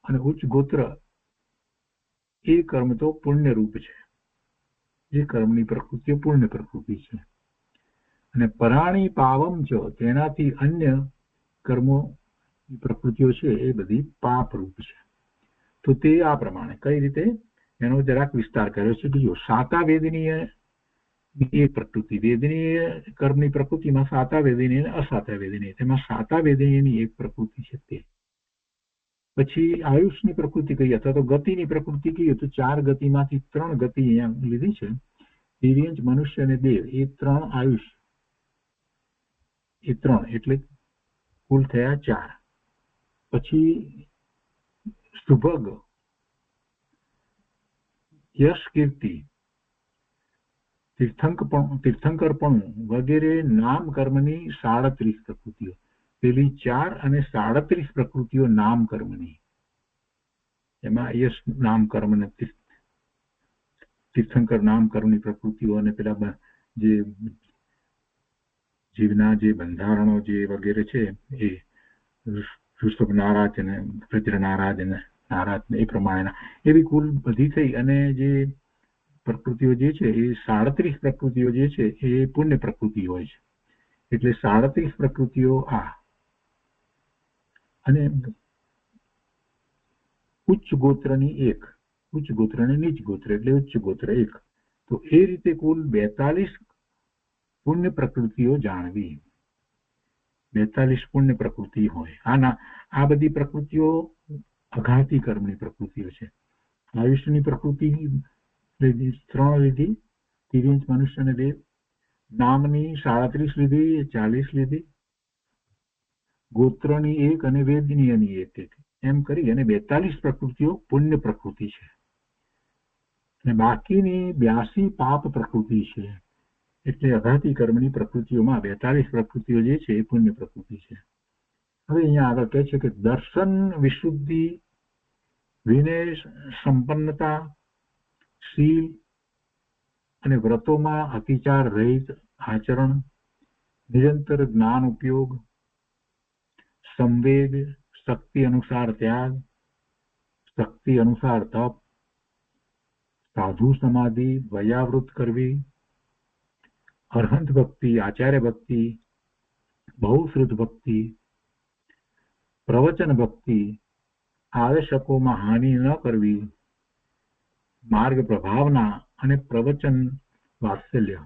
અને ઉચ્ચ ગોત્ર એ કર્મ તો પુણ્ય રૂપ છે. એ કર્મની પ્રકૃતિ પુણ્ય પ્રકૃતિ છે. અને પરાણી પાવમ છે તેનાથી અન્ય કર્મો પ્રકૃતિઓ છે એ બધી પાપ રૂપ છે. તો તે આ પ્રમાણે કઈ રીતે એનો જરાક વિસ્તાર કર્યો છે. જો સાતા વેદનીય એક પ્રકૃતિ, વેદનીય કર્મની પ્રકૃતિમાં સાતા વેદનીય અને અસાતા વેદનીય, તેમાં સાતા વેદનીયની એક પ્રકૃતિ છે તે. પછી આયુષની પ્રકૃતિ કહીએ અથવા તો ગતિની પ્રકૃતિ કહીએ તો 4 ગતિમાંથી 3 ગતિ અહીંયા લીધી છે. તિર્યંચ, મનુષ્ય અને દેવ, એ 3 આયુષ, એ 3 એટલે કુલ થયા 4. પછી સુભગ, યશ, કીર્તિ, તીર્થંકરપણું વગેરે નામ કર્મની 37 પ્રકૃતિઓ. પેલી 4 અને 37 પ્રકૃતિઓ નામ કર્મની, એમાં યશ નામ કર્મ ને તીર્થંકર નામ કર્મની પ્રકૃતિઓ અને પેલા જે જીવના જે બંધારણો જે વગેરે છે એ ઋષભ નારાજ અને વૃદ્ર નારાજ અને નારાજ એ પ્રમાણેના, એવી કુલ બધી થઈ અને જે પ્રકૃતિઓ જે છે એ 37 પ્રકૃતિઓ જે છે એ પુણ્ય પ્રકૃતિ હોય છે. એટલે 37 પ્રકૃતિઓ આ. અને ઉચ્ચ ગોત્રની 1, ઉચ્ચ ગોત્ર અને નીચ ગોત્ર એટલે ઉચ્ચ ગોત્ર 1. તો એ રીતે કુલ 42 પુણ્ય પ્રકૃતિઓ જાણવી. 42 પુણ્ય પ્રકૃતિ હોય. આ બધી પ્રકૃતિઓ અઘાતી કર્મની પ્રકૃતિઓ છે. આયુષ્યની પ્રકૃતિ 3 લીધી, તિર્યંચ, મનુષ્ય અને દેવ. નામની 37 લીધી, 40 લીધી. ગોત્રની 1 અને વેદનીયની 1, એમ કરી અને 42 પ્રકૃતિઓ પુણ્ય પ્રકૃતિ છે. અને બાકીની 82 પાપ પ્રકૃતિ છે. એટલે અઘાતી કર્મની પ્રકૃતિઓમાં 42 પ્રકૃતિઓ જે છે એ પુણ્ય પ્રકૃતિ છે. હવે અહીંયા આગળ કહે છે કે દર્શન વિશુદ્ધિ, વિનય સંપન્નતા, શીલ અને વ્રતોમાં અતિચાર રહિત આચરણ, નિરંતર જ્ઞાન ઉપયોગ, સંવેગ, શક્તિ અનુસાર ત્યાગ, શક્તિ અનુસાર તપ, સાધુ સમાધિ, વયાવૃત કરવી, અરહંત ભક્તિ, આચાર્ય ભક્તિ, બહુશ્રુત ભક્તિ, પ્રવચન ભક્તિ, આવશ્યકોમાં હાનિ ન કરવી, માર્ગ પ્રભાવના અને પ્રવચન વાત્સલ્ય.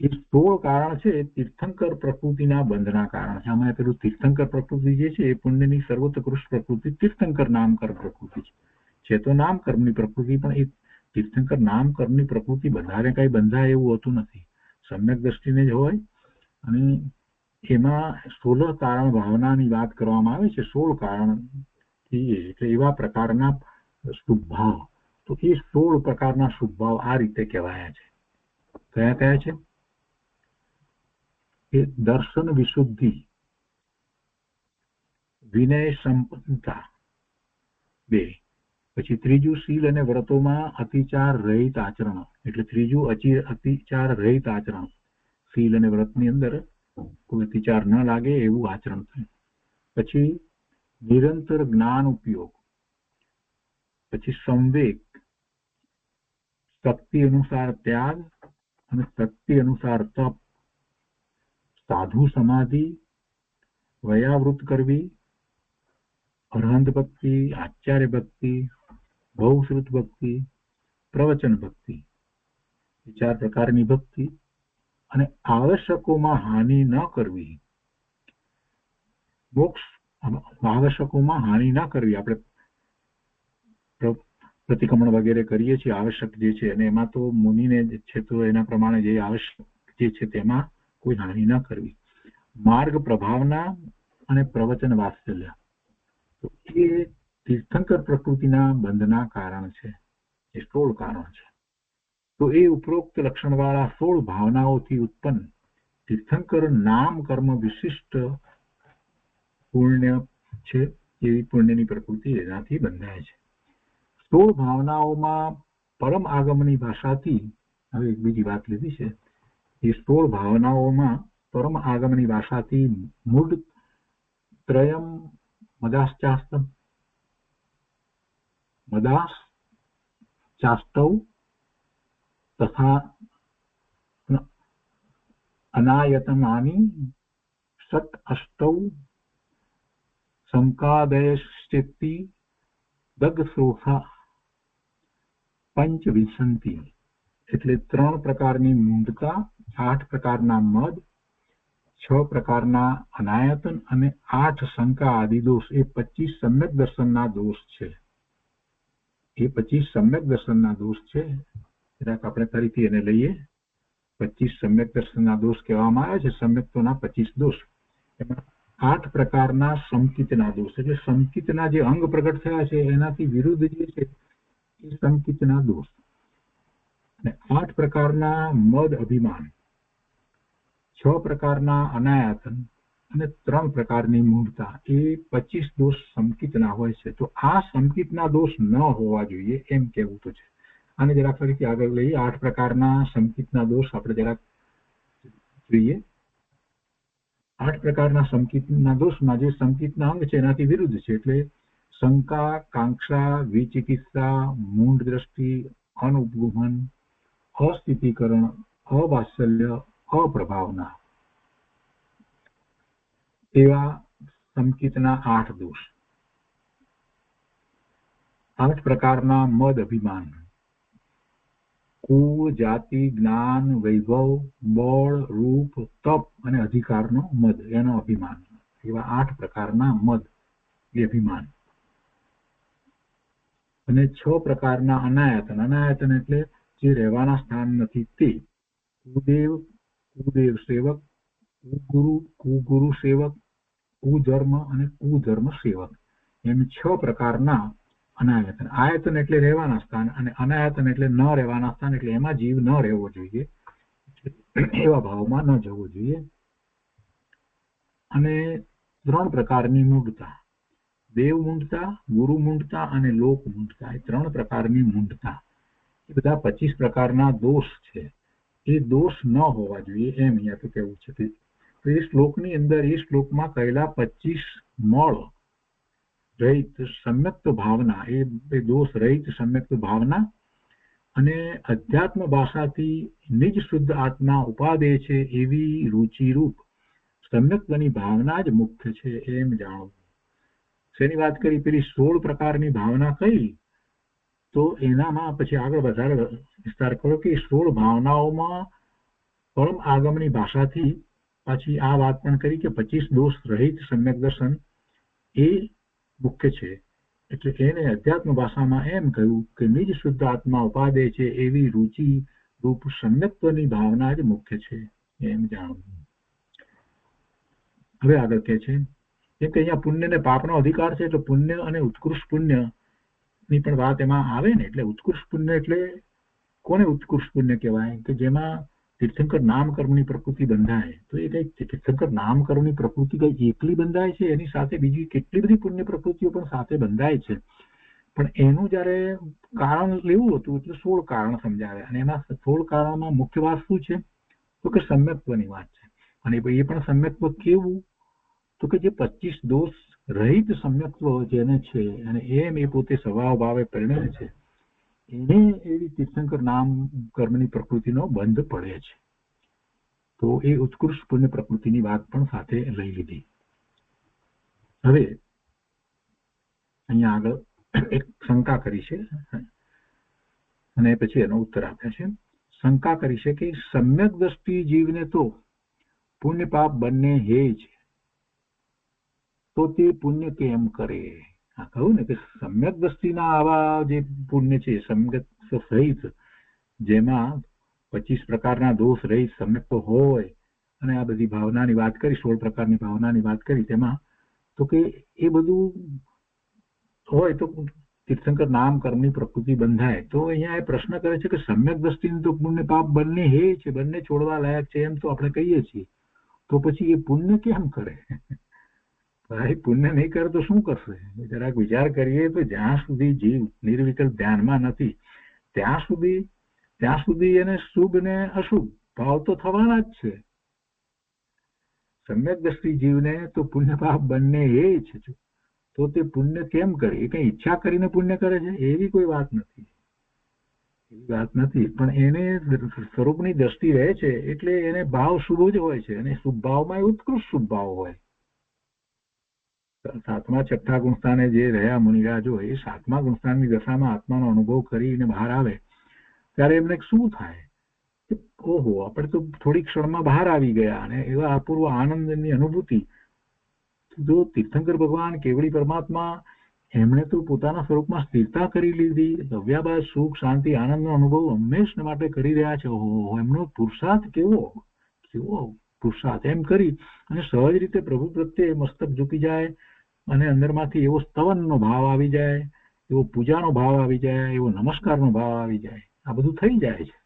એ 16 કારણ છે તીર્થંકર પ્રકૃતિના બંધના કારણ છે. આમાં પેલું તીર્થંકર પ્રકૃતિ જે છે એ પુણ્યની સર્વોત્કૃષ્ટ પ્રકૃતિ તીર્થંકર નામકર્મ પ્રકૃતિ છે. તો નામકર્મની પ્રકૃતિ, પણ એ તીર્થંકર નામકર્મની પ્રકૃતિ બધાને કઈ બંધાય એવું હોતું નથી. સમ્યક દ્રષ્ટિને જ હોય. અને એમાં 16 કારણ ભાવનાની વાત કરવામાં આવે છે. 16 કારણ એટલે એવા પ્રકારના શુભભાવ. તો એ 16 પ્રકારના શુભભાવ આ રીતે કહેવાયા છે. કયા કયા છે? એ દર્શન વિશુદ્ધિ, વિનય સંપન્નતા 2. પછી ત્રીજું શીલ અને વ્રતોમાં અતિચાર રહિત આચરણ, એટલે ત્રીજું અતિચાર રહિત આચરણ. શીલ અને વ્રતની અંદર કોઈ અતિચાર ન લાગે એવું આચરણ થાય. પછી નિરંતર જ્ઞાન ઉપયોગ, પછી સંવેગ, શક્તિ અનુસાર ત્યાગ અને શક્તિ અનુસાર તપ, સાધુ સમાધિ, વયાવૃત કરવી, અરહંત ભક્તિ, આચાર્ય ભક્તિ, બહુશ્રુત ભક્તિ, પ્રવચન ભક્તિ, 4 પ્રકારની ભક્તિ. અને આવશ્યકોમાં હાનિ ન કરવી. મોક્ષ આવશ્યકોમાં હાનિ ન કરવી. આપણે પ્રતિક્રમણ વગેરે કરીએ છીએ આવશ્યક જે છે, અને એમાં તો મુનિને છે તો એના પ્રમાણે જે આવશ્યક જે છે તેમાં કોઈ હાનિ ન કરવી. માર્ગ પ્રભાવના અને પ્રવચન વાત્સલ્ય. તો એ તીર્થંકર પ્રકૃતિના બંધના કારણ છે. એ 16 કારણ છે. તો એ ઉપરોક્ત લક્ષણવાળા 16 ભાવનાઓથી ઉત્પન્ન તીર્થંકર નામ કર્મ વિશિષ્ટ પુણ્ય છે. એવી પુણ્યની પ્રકૃતિ એનાથી બંધાય છે. 16 ભાવનાઓમાં પરમ આગમની ભાષાથી, હવે એક બીજી વાત લીધી છે, એ 16 ભાવનાઓમાં પરમ આગમની ભાષાથી મૂળ ત્રયમ મદાશ્ચાસ્તમ, મદાસ ચાસ્તૌ તથા અનાયતનાની સત અષ્ટૌ સંકાદયશ્ચિત્તિ દગસ્રોથા પંચવિંશતિ એટલે 3 પ્રકારની મૂંઢતા, 8 પ્રકારના મદ, 6 પ્રકારના અનાયતન અને 8 શંકા આદિ દોષ. એ 25 સમ્યક દર્શનના દોષ છે. એ 25 સમ્યક દર્શનના દોષ છે. જરાક આપણે ફરીથી એને લઈએ. 25 સમ્યક દર્શનના દોષ કહેવામાં આવે છે. સમ્યક્તોના 25 દોષ. એમાં 8 પ્રકારના સંકિતના દોષ, એટલે સંકિતના જે અંગ પ્રગટ થયા છે એનાથી વિરુદ્ધ જે છે એ સંકિતના દોષ. અને 8 પ્રકારના મદ અભિમાન, 6 પ્રકારના અનાયતન અને 3 પ્રકારની મૂઢતા. એ 25 દોષ સંકિતના હોય છે. તો આ સંકિતના દોષ ન હોવા જોઈએ એમ કહેવું તો છે. આને જરાક ફરીથી આગળ લઈએ. 8 પ્રકારના સંકિતના દોષ આપણે જરાક જોઈએ. 8 પ્રકારના સંકિતના દોષમાં જે સંકિતના અંગ છે એનાથી વિરુદ્ધ છે. એટલે શંકા, કાંક્ષા, વિચિકિત્સા, મૂઢ દ્રષ્ટિ, અનુપગુહન, અસ્થિતિકરણ, અવાત્સલ્ય, અપ્રભાવના, એવા સંકિતના 8 દોષ. 8 પ્રકારના મદ અભિમાન, કુળ, જાતિ, જ્ઞાન, વૈભવ, બળ, રૂપ, તપ અને અધિકારનો મદ, એનો અભિમાન. એવા 8 પ્રકારના મદ એ અભિમાન. અને 6 પ્રકારના અનાયતન. અનાયતન એટલે જે રહેવાના સ્થાન નથી તે. કુદેવ, કુદેવ સેવક, કુગુરુ, કુગુરુ સેવક, કુધર્મ અને કુધર્મ સેવક. એમ 6 પ્રકારના અનાયતન. આયતન એટલે રહેવાના સ્થાન, અને અનાયતન એટલે ન રહેવાના સ્થાન. એટલે એમાં જીવ ન રહેવો જોઈએ, એવા ભાવમાં ન જવો જોઈએ. અને 3 પ્રકારની મૂઢતા, દેવ મૂઢતા, ગુરુ મૂઢતા અને લોક મૂઢતા. એ 3 પ્રકારની મૂઢતા. એ બધા 25 પ્રકારના દોષ છે. એ દોષ ન હોવા જોઈએ એમ અહીંયા તો કહેવું છે. તો એ શ્લોકની અંદર, એ શ્લોકમાં કહેલા 25 મળ રહિત સમ્યક્ત ભાવના, એ દોષ રહિત સમ્યક્ત ભાવના અને અધ્યાત્મ ભાષાથી નિજ શુદ્ધ આત્મા ઉપાદેય છે એવી રુચિરૂપ સમ્યક્તની ભાવના જ મુખ્ય છે એમ જાણવું. શેની વાત કરી? પેલી 16 પ્રકારની ભાવના કઈ, તો એનામાં પછી આગળ વધારે વિસ્તાર કરો કે 16 ભાવનાઓમાં પરમ આગમની ભાષાથી પાછી આ વાત પણ કરી કે 25 દોષ રહિત સમ્યક દર્શન એ મુખ્ય છે. એટલે એને અધ્યાત્મ ભાષામાં એમ કહ્યું કે નિજ શુદ્ધ આત્મા ઉપાદેય છે એવી રુચિ રૂપ સમ્યક્તની ભાવના જ મુખ્ય છે એમ જાણવું. હવે આગળ કહે છે કે અહીંયા પુણ્ય ને પાપનો અધિકાર છે. એટલે પુણ્ય અને ઉત્કૃષ્ટ પુણ્ય ની પણ વાત એમાં આવે ને. એટલે ઉત્કૃષ્ટ પુણ્ય એટલે કોને ઉત્કૃષ્ટ પુણ્ય કહેવાય? કે જેમાં તીર્થંકર નામ કર્મની પ્રકૃતિ બંધાય. તો એ કઈ તીર્થંકર નામ કર્મની પ્રકૃતિ કઈ એકલી બંધાય છે? એની સાથે બીજી કેટલી બધી પુણ્ય પ્રકૃતિઓ પણ સાથે બંધાય છે. પણ એનું જયારે કારણ લેવું હતું એટલે 16 કારણ સમજાવ્યા. અને એમાં 16 કારણમાં મુખ્ય વાત શું છે? તો કે સમ્યક્ત્વની વાત છે. અને એ પણ સમ્યક્ત્વ કેવું? તો કે જે 25 દોષ રહિત સમ્યક્ત્વ જેને છે, અને એમ એ પોતે સ્વભાવ ભાવે પરિણમે છે, એને એવી તીર્થંકર નામ કર્મની પ્રકૃતિનો બંધ પડે છે. તો એ ઉત્કૃષ્ટ પુણ્ય પ્રકૃતિની વાત પણ સાથે લઈ લીધી. હવે અહીંયા આગળ એક શંકા કરી છે અને પછી એનો ઉત્તર આપે છે. શંકા કરી છે કે સમ્યક દ્રષ્ટિ જીવને તો પુણ્ય પાપ બંને હે છે, તો તે પુણ્ય કેમ કરે? આ કહ્યું ને કે સમ્યક દ્રષ્ટિના આવા જે પુણ્ય છે સમ્યક સહિત, જેમાં 25 પ્રકારના દોષ રહિત સમ્યક તો હોય, અને આ બધી ભાવનાની વાત કરી, 16 પ્રકારની ભાવનાની વાત કરી, તેમાં તો કે એ બધું હોય તો તીર્થંકર નામ કર્મની પ્રકૃતિ બંધાય. તો અહીંયા એ પ્રશ્ન કરે છે કે સમ્યક દ્રષ્ટિની તો પુણ્ય પાપ બંને હે છે, બંને છોડવા લાયક છે એમ તો આપણે કહીએ છીએ, તો પછી એ પુણ્ય કેમ કરે? ભાઈ પુણ્ય નહીં કરે તો શું કરશે? જરાક વિચાર કરીએ તો જ્યાં સુધી જીવ નિર્વિકલ્પ ધ્યાનમાં નથી ત્યાં સુધી એને શુભ ને અશુભ ભાવ તો થવાના જ છે. સમ્યક દ્રષ્ટિ જીવને તો પુણ્ય પાપ બંને એ છે, તો તે પુણ્ય કેમ કરે? એ કઈ ઈચ્છા કરીને પુણ્ય કરે છે એવી કોઈ વાત નથી. પણ એને સ્વરૂપની દ્રષ્ટિ રહે છે એટલે એને ભાવ શુભ જ હોય છે, અને શુભ ભાવમાં ઉત્કૃષ્ટ શુભ ભાવ હોય. સાતમા છઠ્ઠા ગુણસ્થાને જે રહ્યા મુનિરાજો એ સાતમા ગુણસ્થાનની દશામાં આત્માનો અનુભવ કરીને બહાર આવે ત્યારે એમને શું થાય કે ઓહો આપણે તો થોડી ક્ષણમાં બહાર આવી ગયા અને એવા અપૂર્વ આનંદની અનુભૂતિ. જો તીર્થંકર ભગવાન કેવળી પરમાત્મા એમણે તો પોતાના સ્વરૂપમાં સ્થિરતા કરી લીધી, અવ્યાભાસ સુખ શાંતિ આનંદનો અનુભવ હંમેશા માટે કરી રહ્યા છે. ઓહો એમનો પુરુષાર્થ કેવો પુરુષાર્થ એમ કરી અને સહજ રીતે પ્રભુ પ્રત્યે મસ્તક ઝૂકી જાય અને અંદરમાંથી એવો સ્તવનનો ભાવ આવી જાય, એવો પૂજાનો ભાવ આવી જાય, એવો નમસ્કારનો ભાવ આવી જાય. આ બધું થઈ જાય છે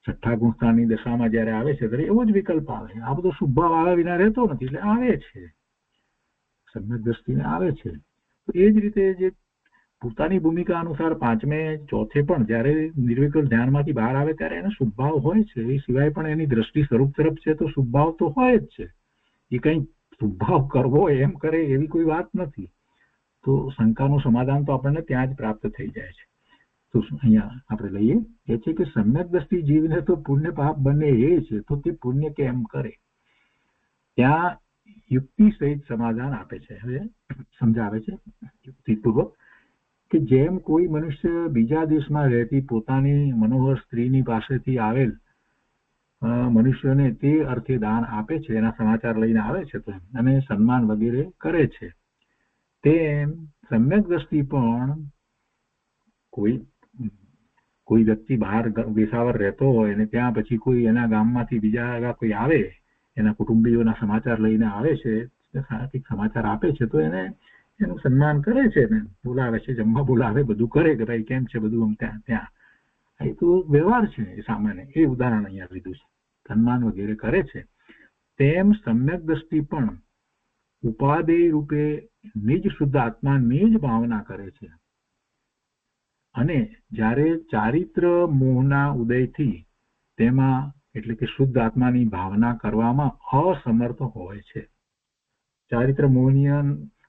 છઠ્ઠા ગુણસ્થાનની દશામાં જયારે આવે છે ત્યારે એવો જ વિકલ્પ આવે. આ બધો શુભ ભાવ આવ્યા વિના રહેતો નથી, એટલે આવે છે, સમ્યક દ્રષ્ટિને આવે છે. તો એ જ રીતે જે પોતાની ભૂમિકા અનુસાર પાંચમે ચોથે પણ જયારે નિર્વિકલ્પ ધ્યાનમાંથી બહાર આવે ત્યારે એને શુભભાવ હોય છે. એ સિવાય પણ એની દ્રષ્ટિ સ્વરૂપ તરફ છે તો શુભભાવ તો હોય જ છે. એ કઈ શુભભાવ કરવો એમ કરે એવી કોઈ વાત નથી. તો શંકાનું સમાધાન તો આપણને ત્યાં જ પ્રાપ્ત થઈ જાય છે. તો અહીંયા આપણે લઈએ એ છે કે સમ્યક દ્રષ્ટિ જીવને તો પુણ્ય પાપ બંને એ છે, તો તે પુણ્ય કેમ કરે? ત્યાં યુક્તિ સહિત સમાધાન આપે છે. હવે સમજાવે છે યુક્તિપૂર્વક કે જેમ કોઈ મનુષ્ય બીજા દેશમાં રહેતી પોતાની મનોહર સ્ત્રીની પાસેથી આવેલ મનુષ્યને તે અર્થે દાન આપે છે, એના સમાચાર લઈને આવે છે તો અને સન્માન વગેરે કરે છે, તેમ સમ્યક દ્રષ્ટિ પણ કોઈ વ્યક્તિ બહાર વેસાવર રહેતો હોય અને ત્યાં પછી કોઈ એના ગામમાંથી બીજા એવા કોઈ આવે, એના કુટુંબીઓના સમાચાર લઈને આવે છે, સમાચાર આપે છે, તો એનું સન્માન કરે છે ને બોલાવે છે, જમવા બોલાવે, બધું કરે કે ભાઈ કેમ છે બધું ત્યાં એ તો વ્યવહાર છે એ સામાન્ય. એ ઉદાહરણ અહીંયા લીધું છે, સન્માન વગેરે કરે છે. તેમ સમ્યક દ્રષ્ટિ પણ ઉપાદેય રૂપે નિજ શુદ્ધ આત્માની જ ભાવના કરે છે અને જ્યારે ચારિત્ર મોહના ઉદયથી તેમાં એટલે કે શુદ્ધ આત્માની ભાવના કરવામાં અસમર્થ હોય છે. ચારિત્ર મોહનીય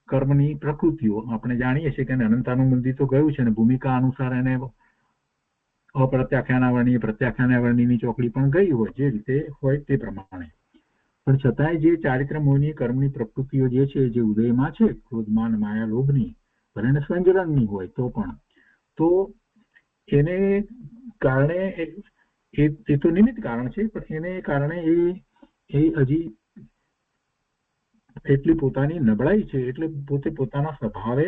કર્મની પ્રકૃતિઓ આપણે જાણીએ છીએ કે અનંતાનું મંદિર તો ગયું છે ને ભૂમિકા અનુસાર એને અપ્રત્યાખ્યાનાવરણીય પ્રત્યાખ્યાનાવરણીની ચોકડી પણ ગઈ હોય, જે રીતે હોય તે પ્રમાણે. પણ છતાંય જે ચારિત્ર મોહનીય કર્મની પ્રકૃતિઓ જે છે જે ઉદયમાં છે ક્રોધમાન માયા લોભની અને સંજલનની હોય તો એને કારણે એ તો નિમિત્ત કારણ છે, પણ એને કારણે એ હજી એટલી પોતાની નબળાઈ છે એટલે પોતે પોતાના સ્વભાવે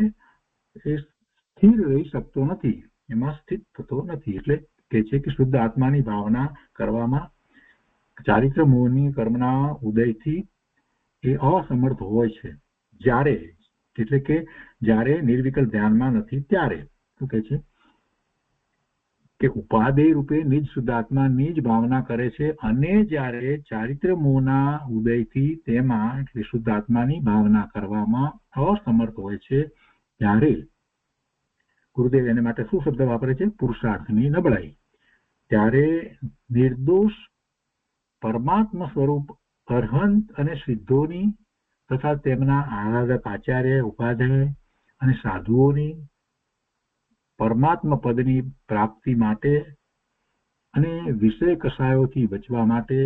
એ સ્થિર રહી શકતો નથી, એમાં સ્થિત થતો નથી. એટલે કે છે કે શુદ્ધ આત્માની ભાવના કરવામાં ચારિત્ર મોહની કર્મના ઉદયથી એ અસમર્થ હોય છે જ્યારે, એટલે કે જ્યારે નિર્વિકલ્પ ધ્યાનમાં નથી ત્યારે. શું કહે છે કે ઉપાદેય રૂપે નિજ શુદ્ધ આત્માની જ ભાવના કરે છે અને જ્યારે ચારિત્ર મોહના ઉદયથી તેમાં એટલે શુદ્ધ આત્માની ભાવના કરવામાં અસમર્થ હોય છે ત્યારે ગુરુદેવ એને માટે શું શબ્દ વાપરે છે? પુરુષાર્થની નબળાઈ. ત્યારે નિર્દોષ પરમાત્મા સ્વરૂપ અરહંત અને સિદ્ધોની તથા તેમના આરાધક આચાર્ય ઉપાધ્યાય અને સાધુઓની પરમાત્મા પદની પ્રાપ્તિ માટે અને વિષય કસાયોથી બચવા માટે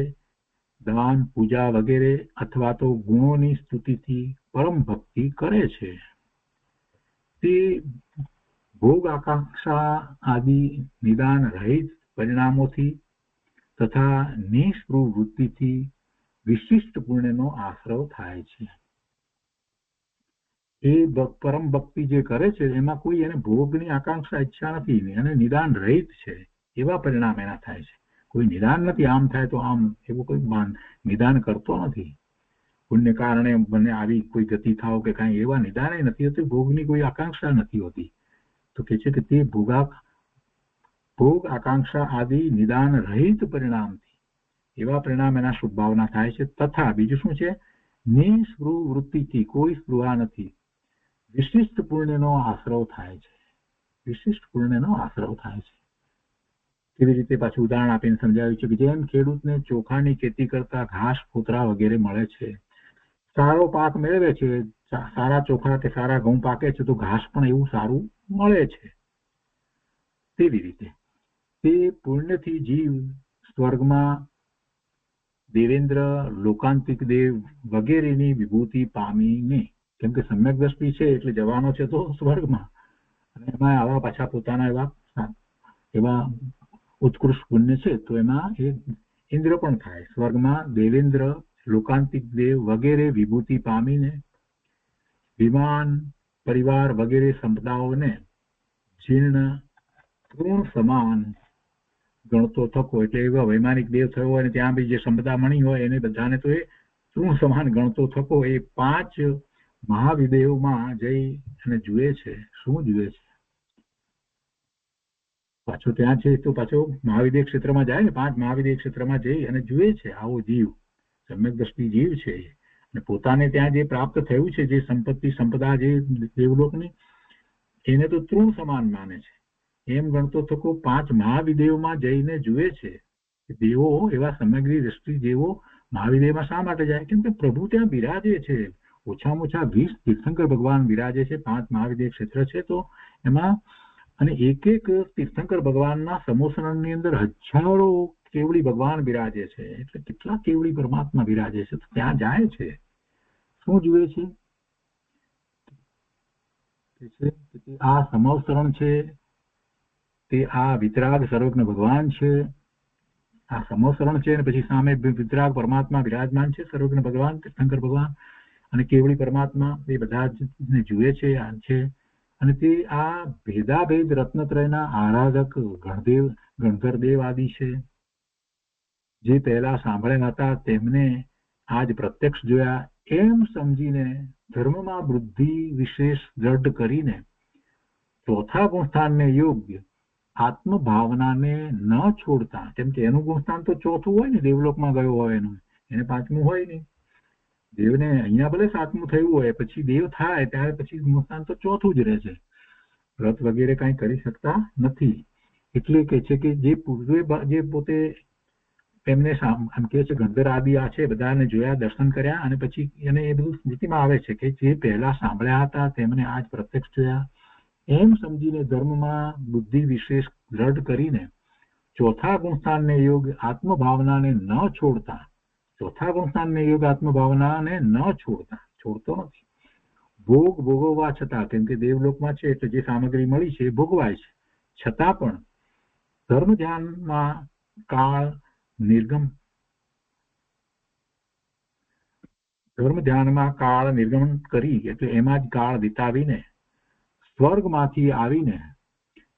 દાન પૂજા વગેરે અથવા તો ગુણોની સ્તુતિથી પરમ ભક્તિ કરે છે. તે ભોગ આકાંક્ષા આદિ નિદાન રહિત પરિણામોથી તથા નિષ્પૃહ વૃત્તિથી વિશિષ્ટ પુણ્યનો આશ્રવ થાય છે. એ પરમ ભક્તિ જે કરે છે એમાં કોઈ એને ભોગની આકાંક્ષા ઈચ્છા નથી અને નિદાન રહિત છે, એવા પરિણામ એના થાય છે. કોઈ નિદાન નથી, આમ થાય તો આમ એવું કોઈ નિદાન કરતો નથી. પુણ્ય કારણે મને આવી કોઈ ગતિ થાવ કે કાંઈ એવા નિદાન નથી હોતું, ભોગની કોઈ આકાંક્ષા નથી હોતી. તો કે છે કે તે ભોગ આકાંક્ષા આદિ નિદાન રહિત પરિણામથી એવા પરિણામ એના શુભ ભાવના થાય છે. તથા બીજું શું છે? નિસ્પૃહ વૃત્તિથી કોઈ સ્પૃહા નથી, વિશિષ્ટ પુણ્યનો આશ્રવ થાય છે. વિશિષ્ટ પુણ્યનો આશ્રવ થાય છે. કેવી રીતે પાછું ઉદાહરણ આપીને સમજાવ્યું છે કે જેમ ખેડૂતને ચોખાની ખેતી કરતા ઘાસ ફોતરા વગેરે મળે છે, સારો પાક મેળવે છે, સારા ચોખા કે સારા ઘઉં પાકે છે તો ઘાસ પણ એવું સારું મળે છે. તેવી રીતે તે પુણ્યથી જીવ સ્વર્ગમાં દેવેન્દ્ર લોકાંતિક દેવ વગેરેની વિભૂતિ પામીને કેમ કે સમ્યક દ્રષ્ટિ છે એટલે જવાનો છે તો સ્વર્ગમાં, અને એમાં આવા પાછા પોતાના એવા ઉત્કૃષ્ટ પુણ્ય છે તો એમાં એ ઇન્દ્ર પણ થાય. સ્વર્ગમાં દેવેન્દ્ર, લોકાંતિક દેવ વગેરે વિભૂતિ પામીને વિમાન, પરિવાર વગેરે સંપદાઓને જીર્ણ તૃણ સમાન ગણતો થકો, એટલે એવા વૈમાનિક દેવ થયો હોય અને ત્યાં બી જે સંપદા મણી હોય એને બધાને તો એ તૃણ સમાન ગણતો થકો એ 5 મહાવિદેવમાં જઈ અને જુએ છે. શું જુએ છે? પાછો ત્યાં છે તો પાછો મહાવિદેવ ક્ષેત્રમાં જાય ને, 5 મહાવિદેવ ક્ષેત્રમાં જઈ અને જુએ છે આવો જીવ, સમ્યક દ્રષ્ટિ જીવ છે અને પોતાને ત્યાં જે પ્રાપ્ત થયું છે, જે સંપત્તિ સંપદા જે દેવલોકની, એને તો તૃણ સમાન માને છે. એમ ગણતો થકો 5 મહાવિદેવમાં જઈને જુએ છે. દેવો એવા સમગ્રી દ્રષ્ટિ જેવો મહાવિદેવમાં શા માટે જાય? કેમ કે પ્રભુ ત્યાં બિરાજે છે. ઓછામાં ઓછા 20 તીર્થંકર ભગવાન બિરાજે છે, 5 મહાવિદેવ ક્ષેત્ર છે તો એમાં, અને એક એક તીર્થંકર ભગવાનના સમોસણની અંદર હજારો કેવડી ભગવાન બિરાજે છે. એટલે કેટલા કેવડી પરમાત્મા બિરાજે છે, તો ત્યાં જાય છે. શું જુએ છે? આ સમોસરણ છે તે આ વિતરાગ સર્વજ્ઞ ભગવાન છે. આ સમોસરણ છે અને પછી સામે વિતરાગ પરમાત્મા બિરાજમાન છે, સર્વજ્ઞ ભગવાન, તીર્થંકર ભગવાન અને કેવડી પરમાત્મા, એ બધા જ જુએ છે. આ છે અને તે આ ભેદાભેદ રત્નત્રયના આરાધક ગણધરદેવ આદિ છે, જે પહેલા સાંભળ્યા હતા તેમને આજ પ્રત્યક્ષ જોયા, એમ સમજીને ધર્મમાં બુદ્ધિ વિશેષ દ્રઢ કરીને ચોથા ગુણસ્થાનને યોગ્ય આત્મભાવનાને ન છોડતા, કેમ કે એનું ગુણસ્થાન તો ચોથું હોય ને, દેવલોકમાં ગયો હોય એનું, એને 5મું હોય નહીં. દેવને અહીંયા ભલે 7મું થયું હોય, પછી દેવ થાય ત્યારે પછી ગુણસ્થાન તો ચોથું જ રહે છે. વ્રત વગેરે કઈ કરી શકતા નથી. એટલે કે છે કે જે પૂર્વે જે પોતે એમને આમ કે છે ગંધર આદિ આ છે, બધાને જોયા, દર્શન કર્યા અને પછી એને એ બધું સ્મૃતિમાં આવે છે કે જે પહેલા સાંભળ્યા હતા તેમને આજ પ્રત્યક્ષ જોયા, એમ સમજીને ધર્મમાં બુદ્ધિ વિશેષ દ્રઢ કરીને ચોથા ગુણસ્થાનને યોગ આત્મભાવનાને ન છોડતા, ચોથા ગુણસ્થાનને યોગ આત્મભાવનાને ન છોડતો નથી. ભોગ ભોગવવા છતાં, કેમ કે દેવલોકમાં છે એટલે જે સામગ્રી મળી છે એ ભોગવાય છે, છતાં પણ ધર્મ ધ્યાનમાં કાળ નિર્ગમન કરી, એટલે એમાં જ કાળ વિતાવીને સ્વર્ગમાંથી આવીને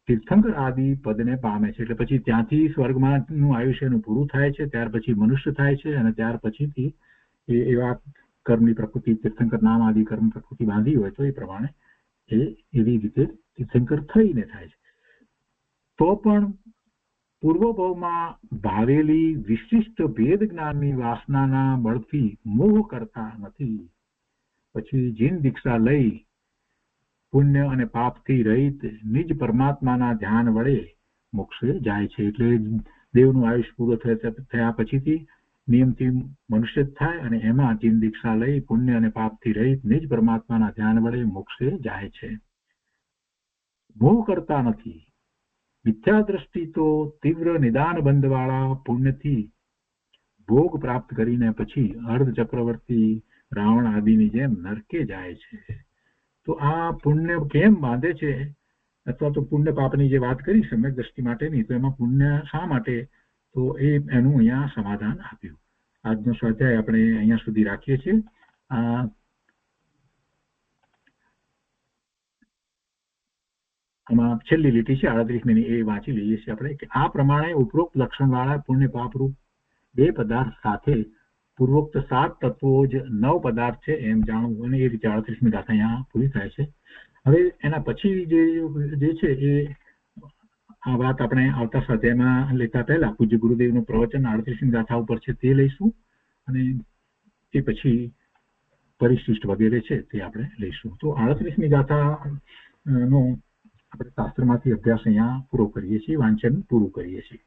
તીર્થંકર આદિ પદને પામે છે. એટલે પછી ત્યાંથી સ્વર્ગમાંનું આયુષ્યનું પૂરું થાય છે, ત્યાર પછી મનુષ્ય થાય છે અને ત્યાર પછીથી એવા કર્મની પ્રકૃતિ, તીર્થંકર નામ આદિ કર્મ પ્રકૃતિ બાંધી હોય તો એ પ્રમાણે એવી રીતે તીર્થંકર થઈને થાય છે. તો પણ પૂર્વભાવમાં ભાવેલી વિશિષ્ટ ભેદ જ્ઞાનની વાસનાના બળથી મોહ કરતા નથી. પછી જીન દીક્ષા લઈ પુણ્ય અને પાપથી રહિત નિજ પરમાત્માના ધ્યાન વડે મોક્ષે જાય છે. એટલે દેવનું આયુષ્ય પૂરું થયા પછીથી નિયમથી મનુષ્ય થાય અને એમાં જીન દીક્ષા લઈ પુણ્ય અને પાપથી રહિત નિજ પરમાત્માના ધ્યાન વડે મોક્ષે જાય છે. મોહ કરતા નથી. મિથ્યા દ્રષ્ટિ તો તીવ્ર નિદાન બંધવાળા પુણ્યથી ભોગ પ્રાપ્ત કરીને પછી અર્ધ ચક્રવર્તી રાવણ આદિની જેમ નરકે જાય છે. તો આ પુણ્ય કેમ બાંધે છે, અથવા તો પુણ્ય પાપની જે વાત કરી સમ્યક દ્રષ્ટિ માટેની, તો એમાં પુણ્ય શા માટે, તો એનું અહીંયા સમાધાન આપ્યું. આજનો સ્વાધ્યાય આપણે અહીંયા સુધી રાખીએ છીએ. આમાં છેલ્લી લીટી છે 38મી, એ વાંચી લઈએ છીએ આપણે કે આ પ્રમાણે ઉપરોક્ત લક્ષણવાળા પુણ્ય પાપરૂપ 2 પદાર્થ સાથે પૂર્વોક્ત 7 તત્વો જ 9 પદાર્થ છે એમ જાણવું, અને એ રીતે 38મી ગાથા અહીંયા પૂરી થાય છે. હવે એના પછી જે છે એ આ વાત આપણે આવતા સ્વાધ્યાયમાં લેતા પહેલા પૂજ્ય ગુરુદેવનું પ્રવચન 38મી ગાથા ઉપર છે તે લઈશું, અને એ પછી પરિશિષ્ટ વગેરે છે તે આપણે લઈશું. તો 38મી ગાથા નો આપણે શાસ્ત્રમાંથી અભ્યાસ અહીંયા પૂરો કરીએ છીએ, વાંચન પૂરું કરીએ છીએ.